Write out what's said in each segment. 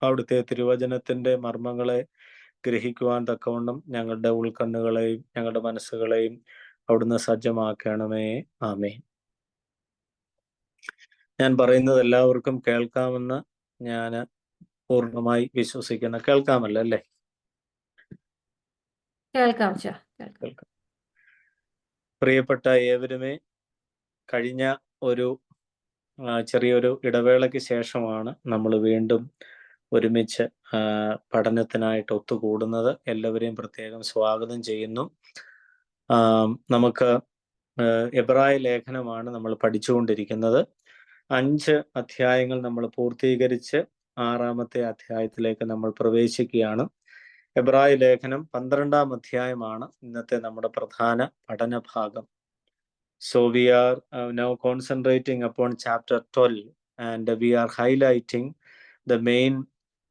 അവിടുത്തെ തിരുവചനത്തിന്റെ മർമ്മങ്ങളെ ഗ്രഹിക്കുവാൻ തക്കവണ്ണം ഞങ്ങളുടെ ഉൾക്കണ്ണുകളെയും ഞങ്ങളുടെ മനസ്സുകളെയും അവിടുന്ന് സജ്ജമാക്കണമേ. ആമേൻ. ഞാൻ പറയുന്നത് എല്ലാവർക്കും കേൾക്കാമെന്ന് ഞാൻ പൂർണ്ണമായി വിശ്വസിക്കുന്നു. കേൾക്കാമല്ലോ അല്ലേ? കേൾക്കാം. കേൾക്കാം. പ്രിയപ്പെട്ട ഏവരുമേ, കഴിഞ്ഞ ഒരു ചെറിയൊരു ഇടവേളയ്ക്ക് ശേഷമാണ് നമ്മൾ വീണ്ടും ഒരുമിച്ച് പഠനത്തിനായിട്ട് ഒത്തുകൂടുന്നത്. എല്ലാവരെയും പ്രത്യേകം സ്വാഗതം ചെയ്യുന്നു. നമുക്ക് എബ്രായ ലേഖനമാണ് നമ്മൾ പഠിച്ചുകൊണ്ടിരിക്കുന്നത്. 5 അധ്യായങ്ങൾ നമ്മൾ പൂർത്തീകരിച്ച് 6ാമത്തെ അധ്യായത്തിലേക്ക് നമ്മൾ പ്രവേശിക്കുകയാണ്. എബ്രായ ലേഖനം 12ാം അധ്യായമാണ് ഇന്നത്തെ നമ്മുടെ പ്രധാന പഠന ഭാഗം. So we are now concentrating upon chapter 12 and we are highlighting the main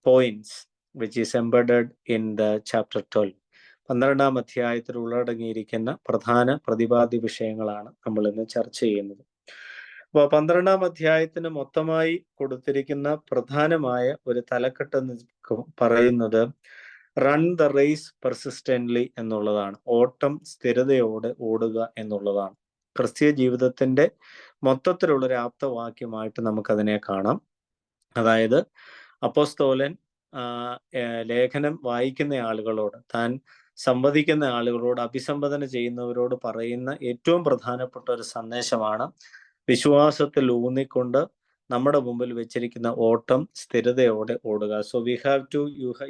points which is embedded in the chapter 12. 12ാം അധ്യായത്തിൽ ഉള്ളടങ്ങിയിരിക്കുന്ന പ്രധാന പ്രതിപാദ്യ വിഷയങ്ങളാണ് നമ്മൾ ഇന്ന് ചർച്ച ചെയ്യുന്നത്. അപ്പോൾ 12ാം അധ്യായത്തിന് മൊത്തമായി കൊടുത്തിരിക്കുന്ന പ്രധാനമായ ഒരു തലക്കെട്ട് പറയുന്നത് റൺ ദ റേസ് പെർസിസ്റ്റന്റ്ലി എന്നുള്ളതാണ്. ഓട്ടം സ്ഥിരതയോടെ ഓടുക എന്നുള്ളതാണ്. ക്രിസ്തീയ ജീവിതത്തിന്റെ മൊത്തത്തിലുള്ളൊരു ആപ്തവാക്യമായിട്ട് നമുക്കതിനെ കാണാം. അതായത് അപ്പോസ്തലൻ ലേഖനം വായിക്കുന്ന ആളുകളോട്, താൻ സംവദിക്കുന്ന ആളുകളോട്, അഭിസംബോധന ചെയ്യുന്നവരോട് പറയുന്ന ഏറ്റവും പ്രധാനപ്പെട്ട ഒരു സന്ദേശമാണ് വിശ്വാസത്തിൽ ഊന്നിക്കൊണ്ട് നമ്മുടെ മുമ്പിൽ വെച്ചിരിക്കുന്ന ഓട്ടം സ്ഥിരതയോടെ ഓടുക. So we have to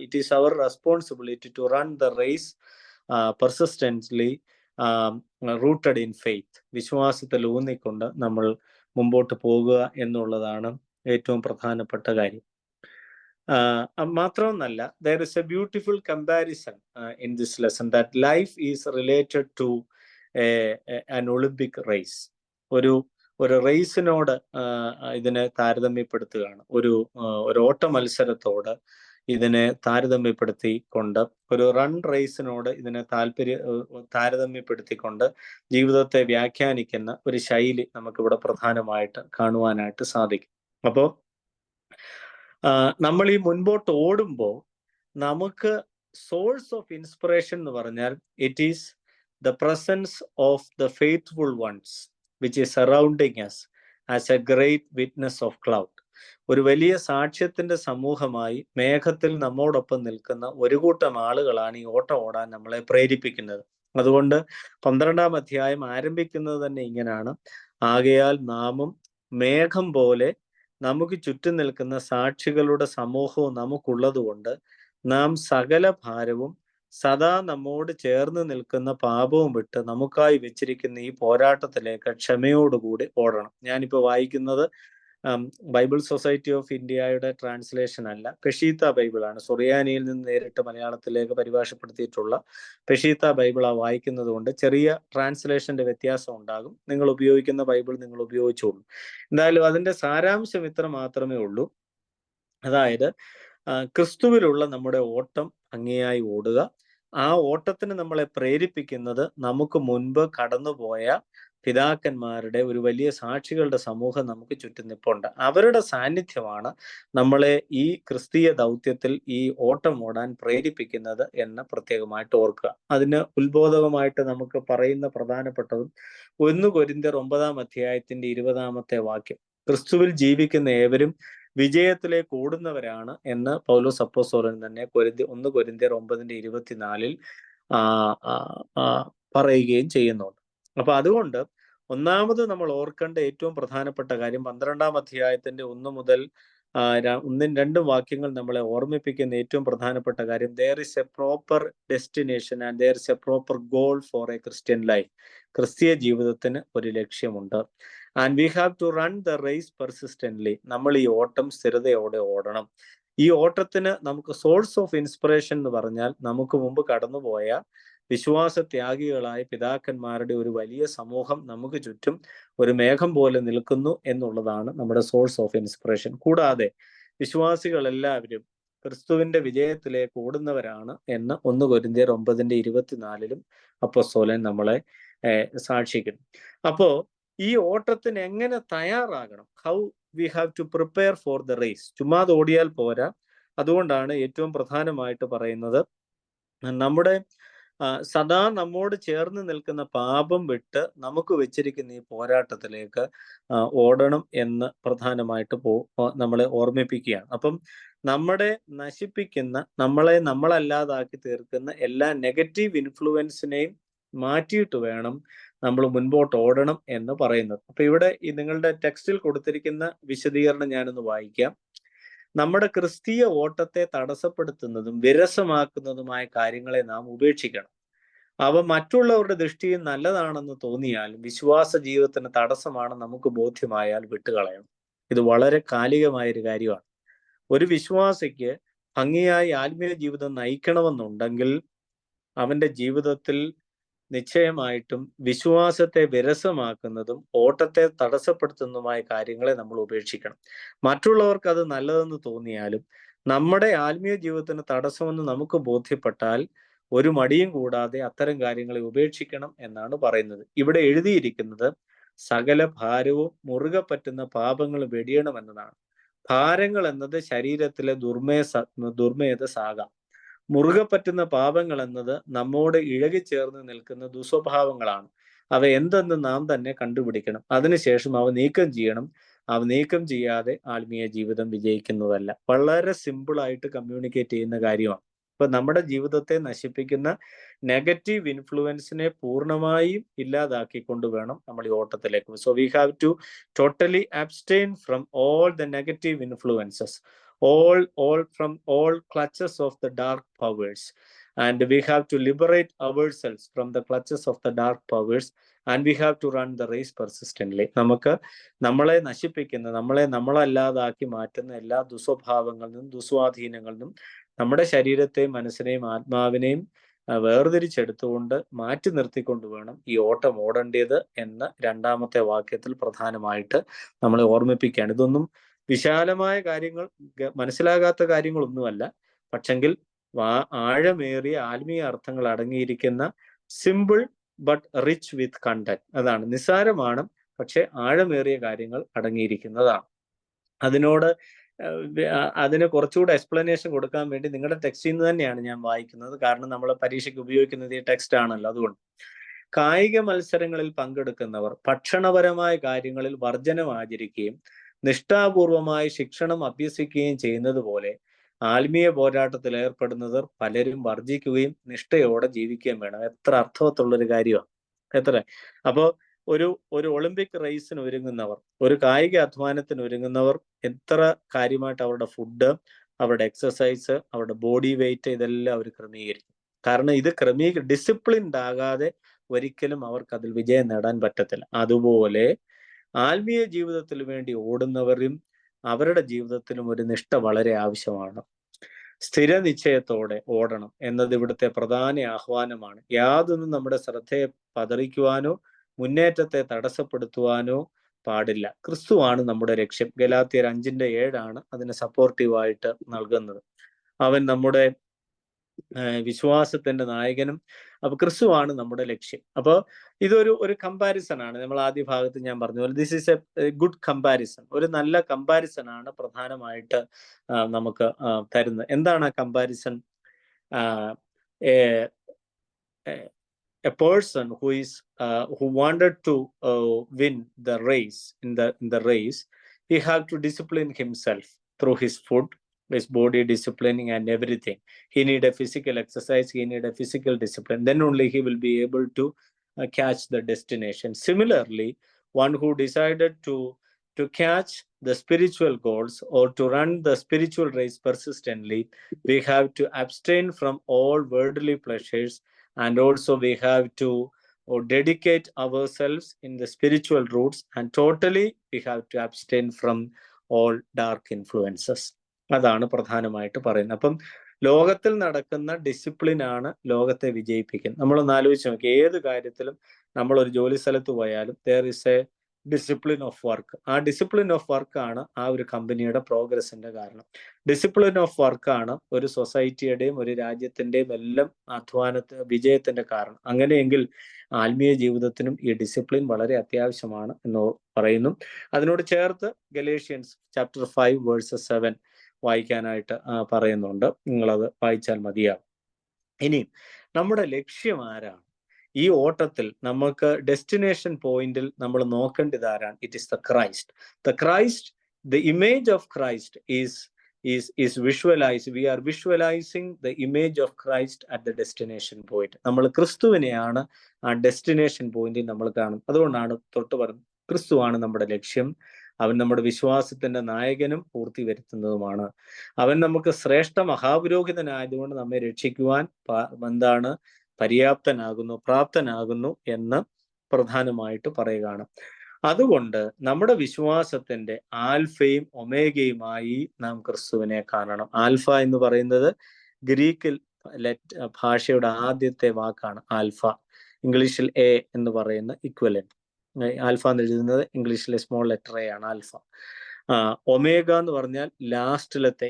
it is our responsibility to run the race persistently rooted in faith. വിശ്വാസത്തിൽ ഊന്നിക്കൊണ്ട് നമ്മൾ മുമ്പോട്ട് പോകുക എന്നുള്ളതാണ് ഏറ്റവും പ്രധാനപ്പെട്ട കാര്യം. മാത്രമൊന്നല്ല, there is a beautiful comparison in this lesson that life is related to an Olympic race. ഒരു റേസിനോട് ഇതിനെ താരതമ്യപ്പെടുത്തുകയാണ്. ഒരു ഓട്ട മത്സരത്തോട് ഇതിനെ താരതമ്യപ്പെടുത്തിക്കൊണ്ട്, ഒരു റൺ റേസിനോട് ഇതിനെ താരതമ്യപ്പെടുത്തിക്കൊണ്ട് ജീവിതത്തെ വ്യാഖ്യാനിക്കുന്ന ഒരു ശൈലി നമുക്കിവിടെ പ്രധാനമായിട്ട് കാണുവാനായിട്ട് സാധിക്കും. അപ്പോൾ നമ്മൾ ഈ മുൻപോട്ട് ഓടുമ്പോൾ നമുക്ക് സോഴ്സ് ഓഫ് ഇൻസ്പിറേഷൻ എന്ന് പറഞ്ഞാൽ it is the presence of the faithful ones which is surrounding us as a great witness of cloud. ഒരു വലിയ സാക്ഷ്യത്തിന്റെ സമൂഹമായി മേഘത്തിൽ നമ്മോടൊപ്പം നിൽക്കുന്ന ഒരു കൂട്ടം ആളുകളാണ് ഈ ഓട്ടം ഓടാൻ നമ്മളെ പ്രേരിപ്പിക്കുന്നത്. അതുകൊണ്ട് 12ാം അധ്യായം ആരംഭിക്കുന്നത് തന്നെ ഇങ്ങനെയാണ്: ആകയാൽ നാമും മേഘം പോലെ നമുക്ക് ചുറ്റും നിൽക്കുന്ന സാക്ഷികളുടെ സമൂഹവും നമുക്കുള്ളതുകൊണ്ട് നാം സകല ഭാരവും സദാ നമ്മോട് ചേർന്ന് നിൽക്കുന്ന പാപവും വിട്ട് നമുക്കായി വെച്ചിരിക്കുന്ന ഈ പോരാട്ടത്തിലേക്ക് ക്ഷമയോടുകൂടി ഓടണം. ഞാനിപ്പോൾ വായിക്കുന്നത് ബൈബിൾ സൊസൈറ്റി ഓഫ് ഇന്ത്യയുടെ ട്രാൻസ്ലേഷൻ അല്ല, പെഷീത്ത ബൈബിളാണ്. സുറിയാനിയിൽ നിന്ന് നേരിട്ട് മലയാളത്തിലേക്ക് പരിഭാഷപ്പെടുത്തിയിട്ടുള്ള പെഷീത്ത ബൈബിളാണ് വായിക്കുന്നത് കൊണ്ട് ചെറിയ ട്രാൻസ്ലേഷന്റെ വ്യത്യാസം ഉണ്ടാകും. നിങ്ങൾ ഉപയോഗിക്കുന്ന ബൈബിൾ നിങ്ങൾ ഉപയോഗിച്ചോളൂ. എന്തായാലും അതിന്റെ സാരാംശം ഇത്ര മാത്രമേ ഉള്ളൂ. അതായത് ക്രിസ്തുവിലുള്ള നമ്മുടെ ഓട്ടം ഭംഗിയായി ഓടുക. ആ ഓട്ടത്തിന് നമ്മളെ പ്രേരിപ്പിക്കുന്നത് നമുക്ക് മുൻപ് കടന്നുപോയ പിതാക്കന്മാരുടെ ഒരു വലിയ സാക്ഷികളുടെ സമൂഹം നമുക്ക് ചുറ്റും നിൽപ്പുണ്ട്. അവരുടെ സാന്നിധ്യമാണ് നമ്മളെ ഈ ക്രിസ്തീയ ദൗത്യത്തിൽ ഈ ഓട്ടം ഓടാൻ പ്രേരിപ്പിക്കുന്നത് എന്ന് പ്രത്യേകമായിട്ട് ഓർക്കുക. അതിന് ഉത്ബോധകമായിട്ട് നമുക്ക് പറയുന്ന പ്രധാനപ്പെട്ടതും 1 കൊരിന്ത്യർ 9ാം അധ്യായത്തിന്റെ 20ാമത്തെ വാക്യം, ക്രിസ്തുവിൽ ജീവിക്കുന്ന ഏവരും വിജയത്തിലേക്ക് ഓടുന്നവരാണ് എന്ന് പൗലോസ് അപ്പോസ്തലൻ തന്നെ 1 കൊരിന്ത്യർ 9:24 പറയുകയും ചെയ്യുന്നുണ്ട്. അപ്പൊ അതുകൊണ്ട് ഒന്നാമത് നമ്മൾ ഓർക്കേണ്ട ഏറ്റവും പ്രധാനപ്പെട്ട കാര്യം 12ാം അധ്യായത്തിന്റെ 1 മുതൽ 1-2 വാക്യങ്ങൾ നമ്മളെ ഓർമ്മിപ്പിക്കുന്ന ഏറ്റവും പ്രധാനപ്പെട്ട കാര്യം, there is a proper destination and there is a proper goal for a Christian life. ക്രിസ്തീയ ജീവിതത്തിന് ഒരു ലക്ഷ്യമുണ്ട്. And we have to run the race persistently. നമ്മൾ ഈ ഓട്ടം സ്ഥിരതയോടെ ഓടണം. ഈ ഓട്ടത്തിന് നമുക്ക് സോഴ്സ് ഓഫ് ഇൻസ്പിറേഷൻ എന്ന് പറഞ്ഞാൽ നമുക്ക് മുമ്പ് കടന്നുപോയ വിശ്വാസത്യാഗികളായ പിതാക്കന്മാരുടെ ഒരു വലിയ സമൂഹം നമുക്ക് ചുറ്റും ഒരു മേഘം പോലെ നിൽക്കുന്നു എന്നുള്ളതാണ് നമ്മുടെ സോഴ്സ് ഓഫ് ഇൻസ്പിറേഷൻ. കൂടാതെ വിശ്വാസികളെല്ലാവരും ക്രിസ്തുവിന്റെ വിജയത്തിലേക്ക് ഓടുന്നവരാണ് എന്ന് 1 കൊരിന്ത്യർ 9:24 അപ്പോസ്തലൻ നമ്മളെ സാക്ഷിക്കുന്നു. അപ്പോ ഈ ഓട്ടത്തിന് എങ്ങനെ തയ്യാറാകണം, how we have to prepare for the race. ചുമ്മാ ഓടിയാൽ പോരാ, അതുകൊണ്ടാണ് ഏറ്റവും പ്രധാനമായിട്ട് പറയുന്നത്, നമ്മുടെ സദാ നമ്മോട് ചേർന്ന് നിൽക്കുന്ന പാപം വിട്ട് നമുക്ക് വെച്ചിരിക്കുന്ന ഈ പോരാട്ടത്തിലേക്ക് ഓടണം എന്ന് പ്രധാനമായിട്ട് നമ്മളെ ഓർമ്മിപ്പിക്കുകയാണ്. അപ്പം നമ്മളെ നശിപ്പിക്കുന്ന, നമ്മളെ നമ്മളല്ലാതാക്കി തീർക്കുന്ന എല്ലാ നെഗറ്റീവ് ഇൻഫ്ലുവൻസിനെയും മാറ്റിയിട്ട് വേണം നമ്മൾ മുൻപോട്ട് ഓടണം എന്ന് പറയുന്നത്. അപ്പൊ ഇവിടെ ഈ നിങ്ങളുടെ ടെക്സ്റ്റിൽ കൊടുത്തിരിക്കുന്ന വിശദീകരണം ഞാനൊന്ന് വായിക്കാം. നമ്മുടെ ക്രിസ്തീയ ഓട്ടത്തെ തടസ്സപ്പെടുത്തുന്നതും വിരസമാക്കുന്നതുമായ കാര്യങ്ങളെ നാം ഉപേക്ഷിക്കണം. അവ മറ്റുള്ളവരുടെ ദൃഷ്ടിയിൽ നല്ലതാണെന്ന് തോന്നിയാലും വിശ്വാസ ജീവിതത്തിന് തടസ്സമാണ് നമുക്ക് ബോധ്യമായാൽ വിട്ടുകളയണം. ഇത് വളരെ കാലികമായൊരു കാര്യമാണ്. ഒരു വിശ്വാസിക്ക് ഭംഗിയായി ആത്മീയ ജീവിതം നയിക്കണമെന്നുണ്ടെങ്കിൽ അവന്റെ ജീവിതത്തിൽ നിശ്ചയമായിട്ടും വിശ്വാസത്തെ വിരസമാക്കുന്നതും ഓട്ടത്തെ തടസ്സപ്പെടുത്തുന്നതുമായ കാര്യങ്ങളെ നമ്മൾ ഉപേക്ഷിക്കണം. മറ്റുള്ളവർക്ക് അത് നല്ലതെന്ന് തോന്നിയാലും നമ്മുടെ ആത്മീയ ജീവിതത്തിന് തടസ്സമെന്ന് നമുക്ക് ബോധ്യപ്പെട്ടാൽ ഒരു മടിയും കൂടാതെ അത്തരം കാര്യങ്ങളെ ഉപേക്ഷിക്കണം എന്നാണ് പറയുന്നത്. ഇവിടെ എഴുതിയിരിക്കുന്നത് സകല ഭാരവും മുറുകെ പറ്റുന്ന പാപങ്ങൾ വെടിയണമെന്നതാണ്. ഭാരങ്ങൾ എന്നത് ശരീരത്തിലെ ദുർമേധസ്സാകാം. മുറുകെ പറ്റുന്ന പാപങ്ങൾ എന്നത് നമ്മോട് ഇഴകിച്ചേർന്ന് നിൽക്കുന്ന ദുസ്വഭാവങ്ങളാണ്. അവ എന്തെന്ന് നാം തന്നെ കണ്ടുപിടിക്കണം. അതിനുശേഷം അവ നീക്കം ചെയ്യണം. അവ നീക്കം ചെയ്യാതെ ആത്മീയ ജീവിതം വിജയിക്കുന്നതല്ല. വളരെ സിമ്പിളായിട്ട് കമ്മ്യൂണിക്കേറ്റ് ചെയ്യുന്ന കാര്യമാണ്. ഇപ്പൊ നമ്മുടെ ജീവിതത്തെ നശിപ്പിക്കുന്ന നെഗറ്റീവ് ഇൻഫ്ലുവൻസിനെ പൂർണ്ണമായും ഇല്ലാതാക്കിക്കൊണ്ട് വേണം നമ്മൾ ഈ ഓട്ടത്തിലേക്ക്. So we have to totally abstain from all the negative influences, from all clutches of the dark powers, and we have to liberate ourselves from the clutches of the dark powers, and we have to run the race persistently. നമുക്ക് നമ്മളെ നശിപ്പിക്കുന്ന, നമ്മളെ നമ്മളല്ലാതാക്കി മാറ്റുന്ന എല്ലാ ദുസ്വഭാവങ്ങളിൽ നിന്നും ദുസ്വാധീനങ്ങളിൽ നിന്നും നമ്മുടെ ശരീരത്തെയും മനസ്സിനെയും ആത്മാവിനെയും വേർതിരിച്ചെടുത്തുകൊണ്ട് മാറ്റി നിർത്തിക്കൊണ്ട് വേണം ഈ ഓട്ടം ഓടേണ്ടത് എന്ന് രണ്ടാമത്തെ വാക്യത്തിൽ പ്രധാനമായിട്ട് നമ്മളെ ഓർമ്മിപ്പിക്കുകയാണ്. ഇതൊന്നും വിശാലമായ കാര്യങ്ങൾ, മനസ്സിലാകാത്ത കാര്യങ്ങളൊന്നുമല്ല. പക്ഷെങ്കിൽ ആഴമേറിയ ആത്മീയ അർത്ഥങ്ങൾ അടങ്ങിയിരിക്കുന്ന simple but rich with content. അതാണ്, നിസ്സാരമാണ് പക്ഷെ ആഴമേറിയ കാര്യങ്ങൾ അടങ്ങിയിരിക്കുന്നതാണ്. അതിന് കുറച്ചുകൂടെ എക്സ്പ്ലനേഷൻ കൊടുക്കാൻ വേണ്ടി നിങ്ങളുടെ ടെക്സ്റ്റിൽ നിന്ന് തന്നെയാണ് ഞാൻ വായിക്കുന്നത്. കാരണം നമ്മൾ പരീക്ഷയ്ക്ക് ഉപയോഗിക്കുന്നത് ഈ ടെക്സ്റ്റ് ആണല്ലോ. അതുകൊണ്ട് കായിക മത്സരങ്ങളിൽ പങ്കെടുക്കുന്നവർ ഭക്ഷണപരമായ കാര്യങ്ങളിൽ വർജനം ആചരിക്കുകയും നിഷ്ഠാപൂർവമായി ശിക്ഷണം അഭ്യസിക്കുകയും ചെയ്യുന്നത് പോലെ ആത്മീയ പോരാട്ടത്തിൽ ഏർപ്പെടുന്നവർ പലരും വർജിക്കുകയും നിഷ്ഠയോടെ ജീവിക്കുകയും വേണം. എത്ര അർത്ഥവത്തുള്ളൊരു കാര്യമാണ്, എത്ര! അപ്പോ ഒരു ഒളിമ്പിക് റേസിന് ഒരുങ്ങുന്നവർ, ഒരു കായിക അധ്വാനത്തിന് ഒരുങ്ങുന്നവർ എത്ര കാര്യമായിട്ട് അവരുടെ ഫുഡ്, അവരുടെ എക്സസൈസ്, അവരുടെ ബോഡി വെയിറ്റ് ഇതെല്ലാം അവർ ക്രമീകരിക്കും. കാരണം ഇത് ഡിസിപ്ലിൻഡ് ആകാതെ ഒരിക്കലും അവർക്ക് അതിൽ വിജയം നേടാൻ പറ്റത്തില്ല. അതുപോലെ ആത്മീയ ജീവിതത്തിന് വേണ്ടി ഓടുന്നവരും അവരുടെ ജീവിതത്തിലും ഒരു നിഷ്ഠ വളരെ ആവശ്യമാണ്. സ്ഥിരനിശ്ചയത്തോടെ ഓടണം എന്നത് ഇവിടുത്തെ പ്രധാന ആഹ്വാനമാണ്. യാതൊന്നും നമ്മുടെ ശ്രദ്ധയെ പതറിക്കുവാനോ മുന്നേറ്റത്തെ തടസ്സപ്പെടുത്തുവാനോ പാടില്ല. ക്രിസ്തുവാണ് നമ്മുടെ ലക്ഷ്യം. ഗലാത്യർ 5:7 അതിന് സപ്പോർട്ടീവായിട്ട് നൽകുന്നത്. അവൻ നമ്മുടെ വിശ്വാസത്തിന്റെ നായകനും. അപ്പൊ ക്രിസ്തുവാണ് നമ്മുടെ ലക്ഷ്യം. അപ്പോൾ ഇതൊരു കമ്പാരിസൺ ആണ്. നമ്മൾ ആദ്യ ഭാഗത്ത് ഞാൻ പറഞ്ഞ പോലെ this is A good comparison. ഒരു നല്ല കമ്പാരിസൺ ആണ് പ്രധാനമായിട്ട് നമുക്ക് തരുന്നത്. എന്താണ് ആ comparison? a person who wanted to win the race in the race, he had to discipline himself through his food, his body disciplining and everything. He need a physical exercise, he need a physical discipline, then only he will be able to catch the destination. Similarly, one who decided to catch the spiritual goals or to run the spiritual race persistently, we have to abstain from all worldly pleasures, and also we have to dedicate ourselves in the spiritual roots, and totally we have to abstain from all dark influences. അതാണ് പ്രധാനമായിട്ട് പറയുന്നത്. അപ്പം ലോകത്തിൽ നടക്കുന്ന ഡിസിപ്ലിനാണ് ലോകത്തെ വിജയിപ്പിക്കുന്നത്. നമ്മളൊന്ന് ആലോചിച്ച് നോക്കി, ഏത് കാര്യത്തിലും നമ്മളൊരു ജോലി സ്ഥലത്ത് പോയാലും there is a discipline of work. ആ ഡിസിപ്ലിൻ ഓഫ് വർക്കാണ് ആ ഒരു കമ്പനിയുടെ പ്രോഗ്രസിന്റെ കാരണം. ഡിസിപ്ലിൻ ഓഫ് വർക്കാണ് ഒരു സൊസൈറ്റിയുടെയും ഒരു രാജ്യത്തിന്റെയും എല്ലാം വിജയത്തിന്റെ കാരണം. അങ്ങനെയെങ്കിൽ ആത്മീയ ജീവിതത്തിനും ഈ ഡിസിപ്ലിൻ വളരെ അത്യാവശ്യമാണ് എന്ന് പറയുന്നു. അതിനോട് ചേർത്ത് ഗലേഷ്യൻസ് chapter 5 verse 7, വായിക്കാനായിട്ട് പറയുന്നുണ്ട്. നിങ്ങളത് വായിച്ചാൽ മതിയാകും. ഇനി നമ്മുടെ ലക്ഷ്യം ആരാണ്? ഈ ഓട്ടത്തിൽ നമുക്ക് ഡെസ്റ്റിനേഷൻ പോയിന്റിൽ നമ്മൾ നോക്കേണ്ടത് ആരാണ്? It is the Christ. The Christ, the image of Christ is visualized. We are visualizing the image of Christ at the destination point. നമ്മൾ ക്രിസ്തുവിനെയാണ് ആ ഡെസ്റ്റിനേഷൻ പോയിന്റിൽ നമ്മൾ കാണും. അതുകൊണ്ടാണ് തൊട്ട് പറഞ്ഞു, ക്രിസ്തുവാണ് നമ്മുടെ ലക്ഷ്യം. അവൻ നമ്മുടെ വിശ്വാസത്തിന്റെ നായകനും പൂർത്തി വരുത്തുന്നതുമാണ്. അവൻ നമുക്ക് ശ്രേഷ്ഠ മഹാപുരോഹിതനായതുകൊണ്ട് നമ്മെ രക്ഷിക്കുവാൻ എന്താണ് പര്യാപ്തനാകുന്നു, പ്രാപ്തനാകുന്നു എന്ന് പ്രധാനമായിട്ട് പറയുകയാണ്. അതുകൊണ്ട് നമ്മുടെ വിശ്വാസത്തിന്റെ ആൽഫയും ഒമേഗയുമായി നാം ക്രിസ്തുവിനെ കാണണം. ആൽഫ എന്ന് പറയുന്നത് ഗ്രീക്കിൽ ഭാഷയുടെ ആദ്യത്തെ വാക്കാണ് ആൽഫ. ഇംഗ്ലീഷിൽ എ എന്ന് പറയുന്ന ഇക്വലന്റ്. ആൽഫ എന്ന് എഴുതുന്നത് ഇംഗ്ലീഷിലെ സ്മോൾ ലെറ്റർ എ ആണ്, ആൽഫ. ഒമേഗ എന്ന് പറഞ്ഞാൽ ലാസ്റ്റിലത്തെ,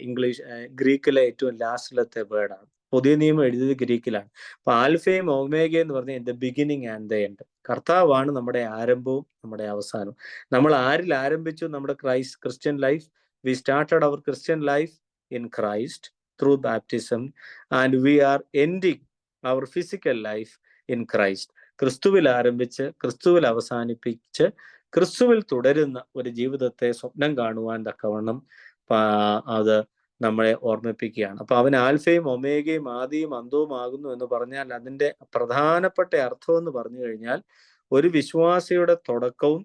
ഗ്രീക്കിലെ ഏറ്റവും ലാസ്റ്റിലത്തെ വേർഡാണ്. പുതിയ നിയമം എഴുതിയത് ഗ്രീക്കിലാണ്. അപ്പൊ ആൽഫയും ഒമേഗയും എന്ന് പറഞ്ഞാൽ the beginning and the end. കർത്താവാണ് നമ്മുടെ ആരംഭവും നമ്മുടെ അവസാനവും. നമ്മൾ ആരിൽ ആരംഭിച്ചു നമ്മുടെ Christian life? We started our Christian life in Christ through baptism and we are ending our physical life in Christ. ക്രിസ്തുവിൽ ആരംഭിച്ച് ക്രിസ്തുവിൽ അവസാനിപ്പിച്ച് ക്രിസ്തുവിൽ തുടരുന്ന ഒരു ജീവിതത്തെ സ്വപ്നം കാണുവാൻ തക്കവണ്ണം അത് നമ്മളെ ഓർമ്മിപ്പിക്കുകയാണ്. അപ്പൊ അവൻ ആൽഫയും ഒമേഗയും ആദിയും അന്തവും ആകുന്നു എന്ന് പറഞ്ഞാൽ അതിന്റെ പ്രധാനപ്പെട്ട അർത്ഥം എന്ന് പറഞ്ഞു കഴിഞ്ഞാൽ ഒരു വിശ്വാസിയുടെ തുടക്കവും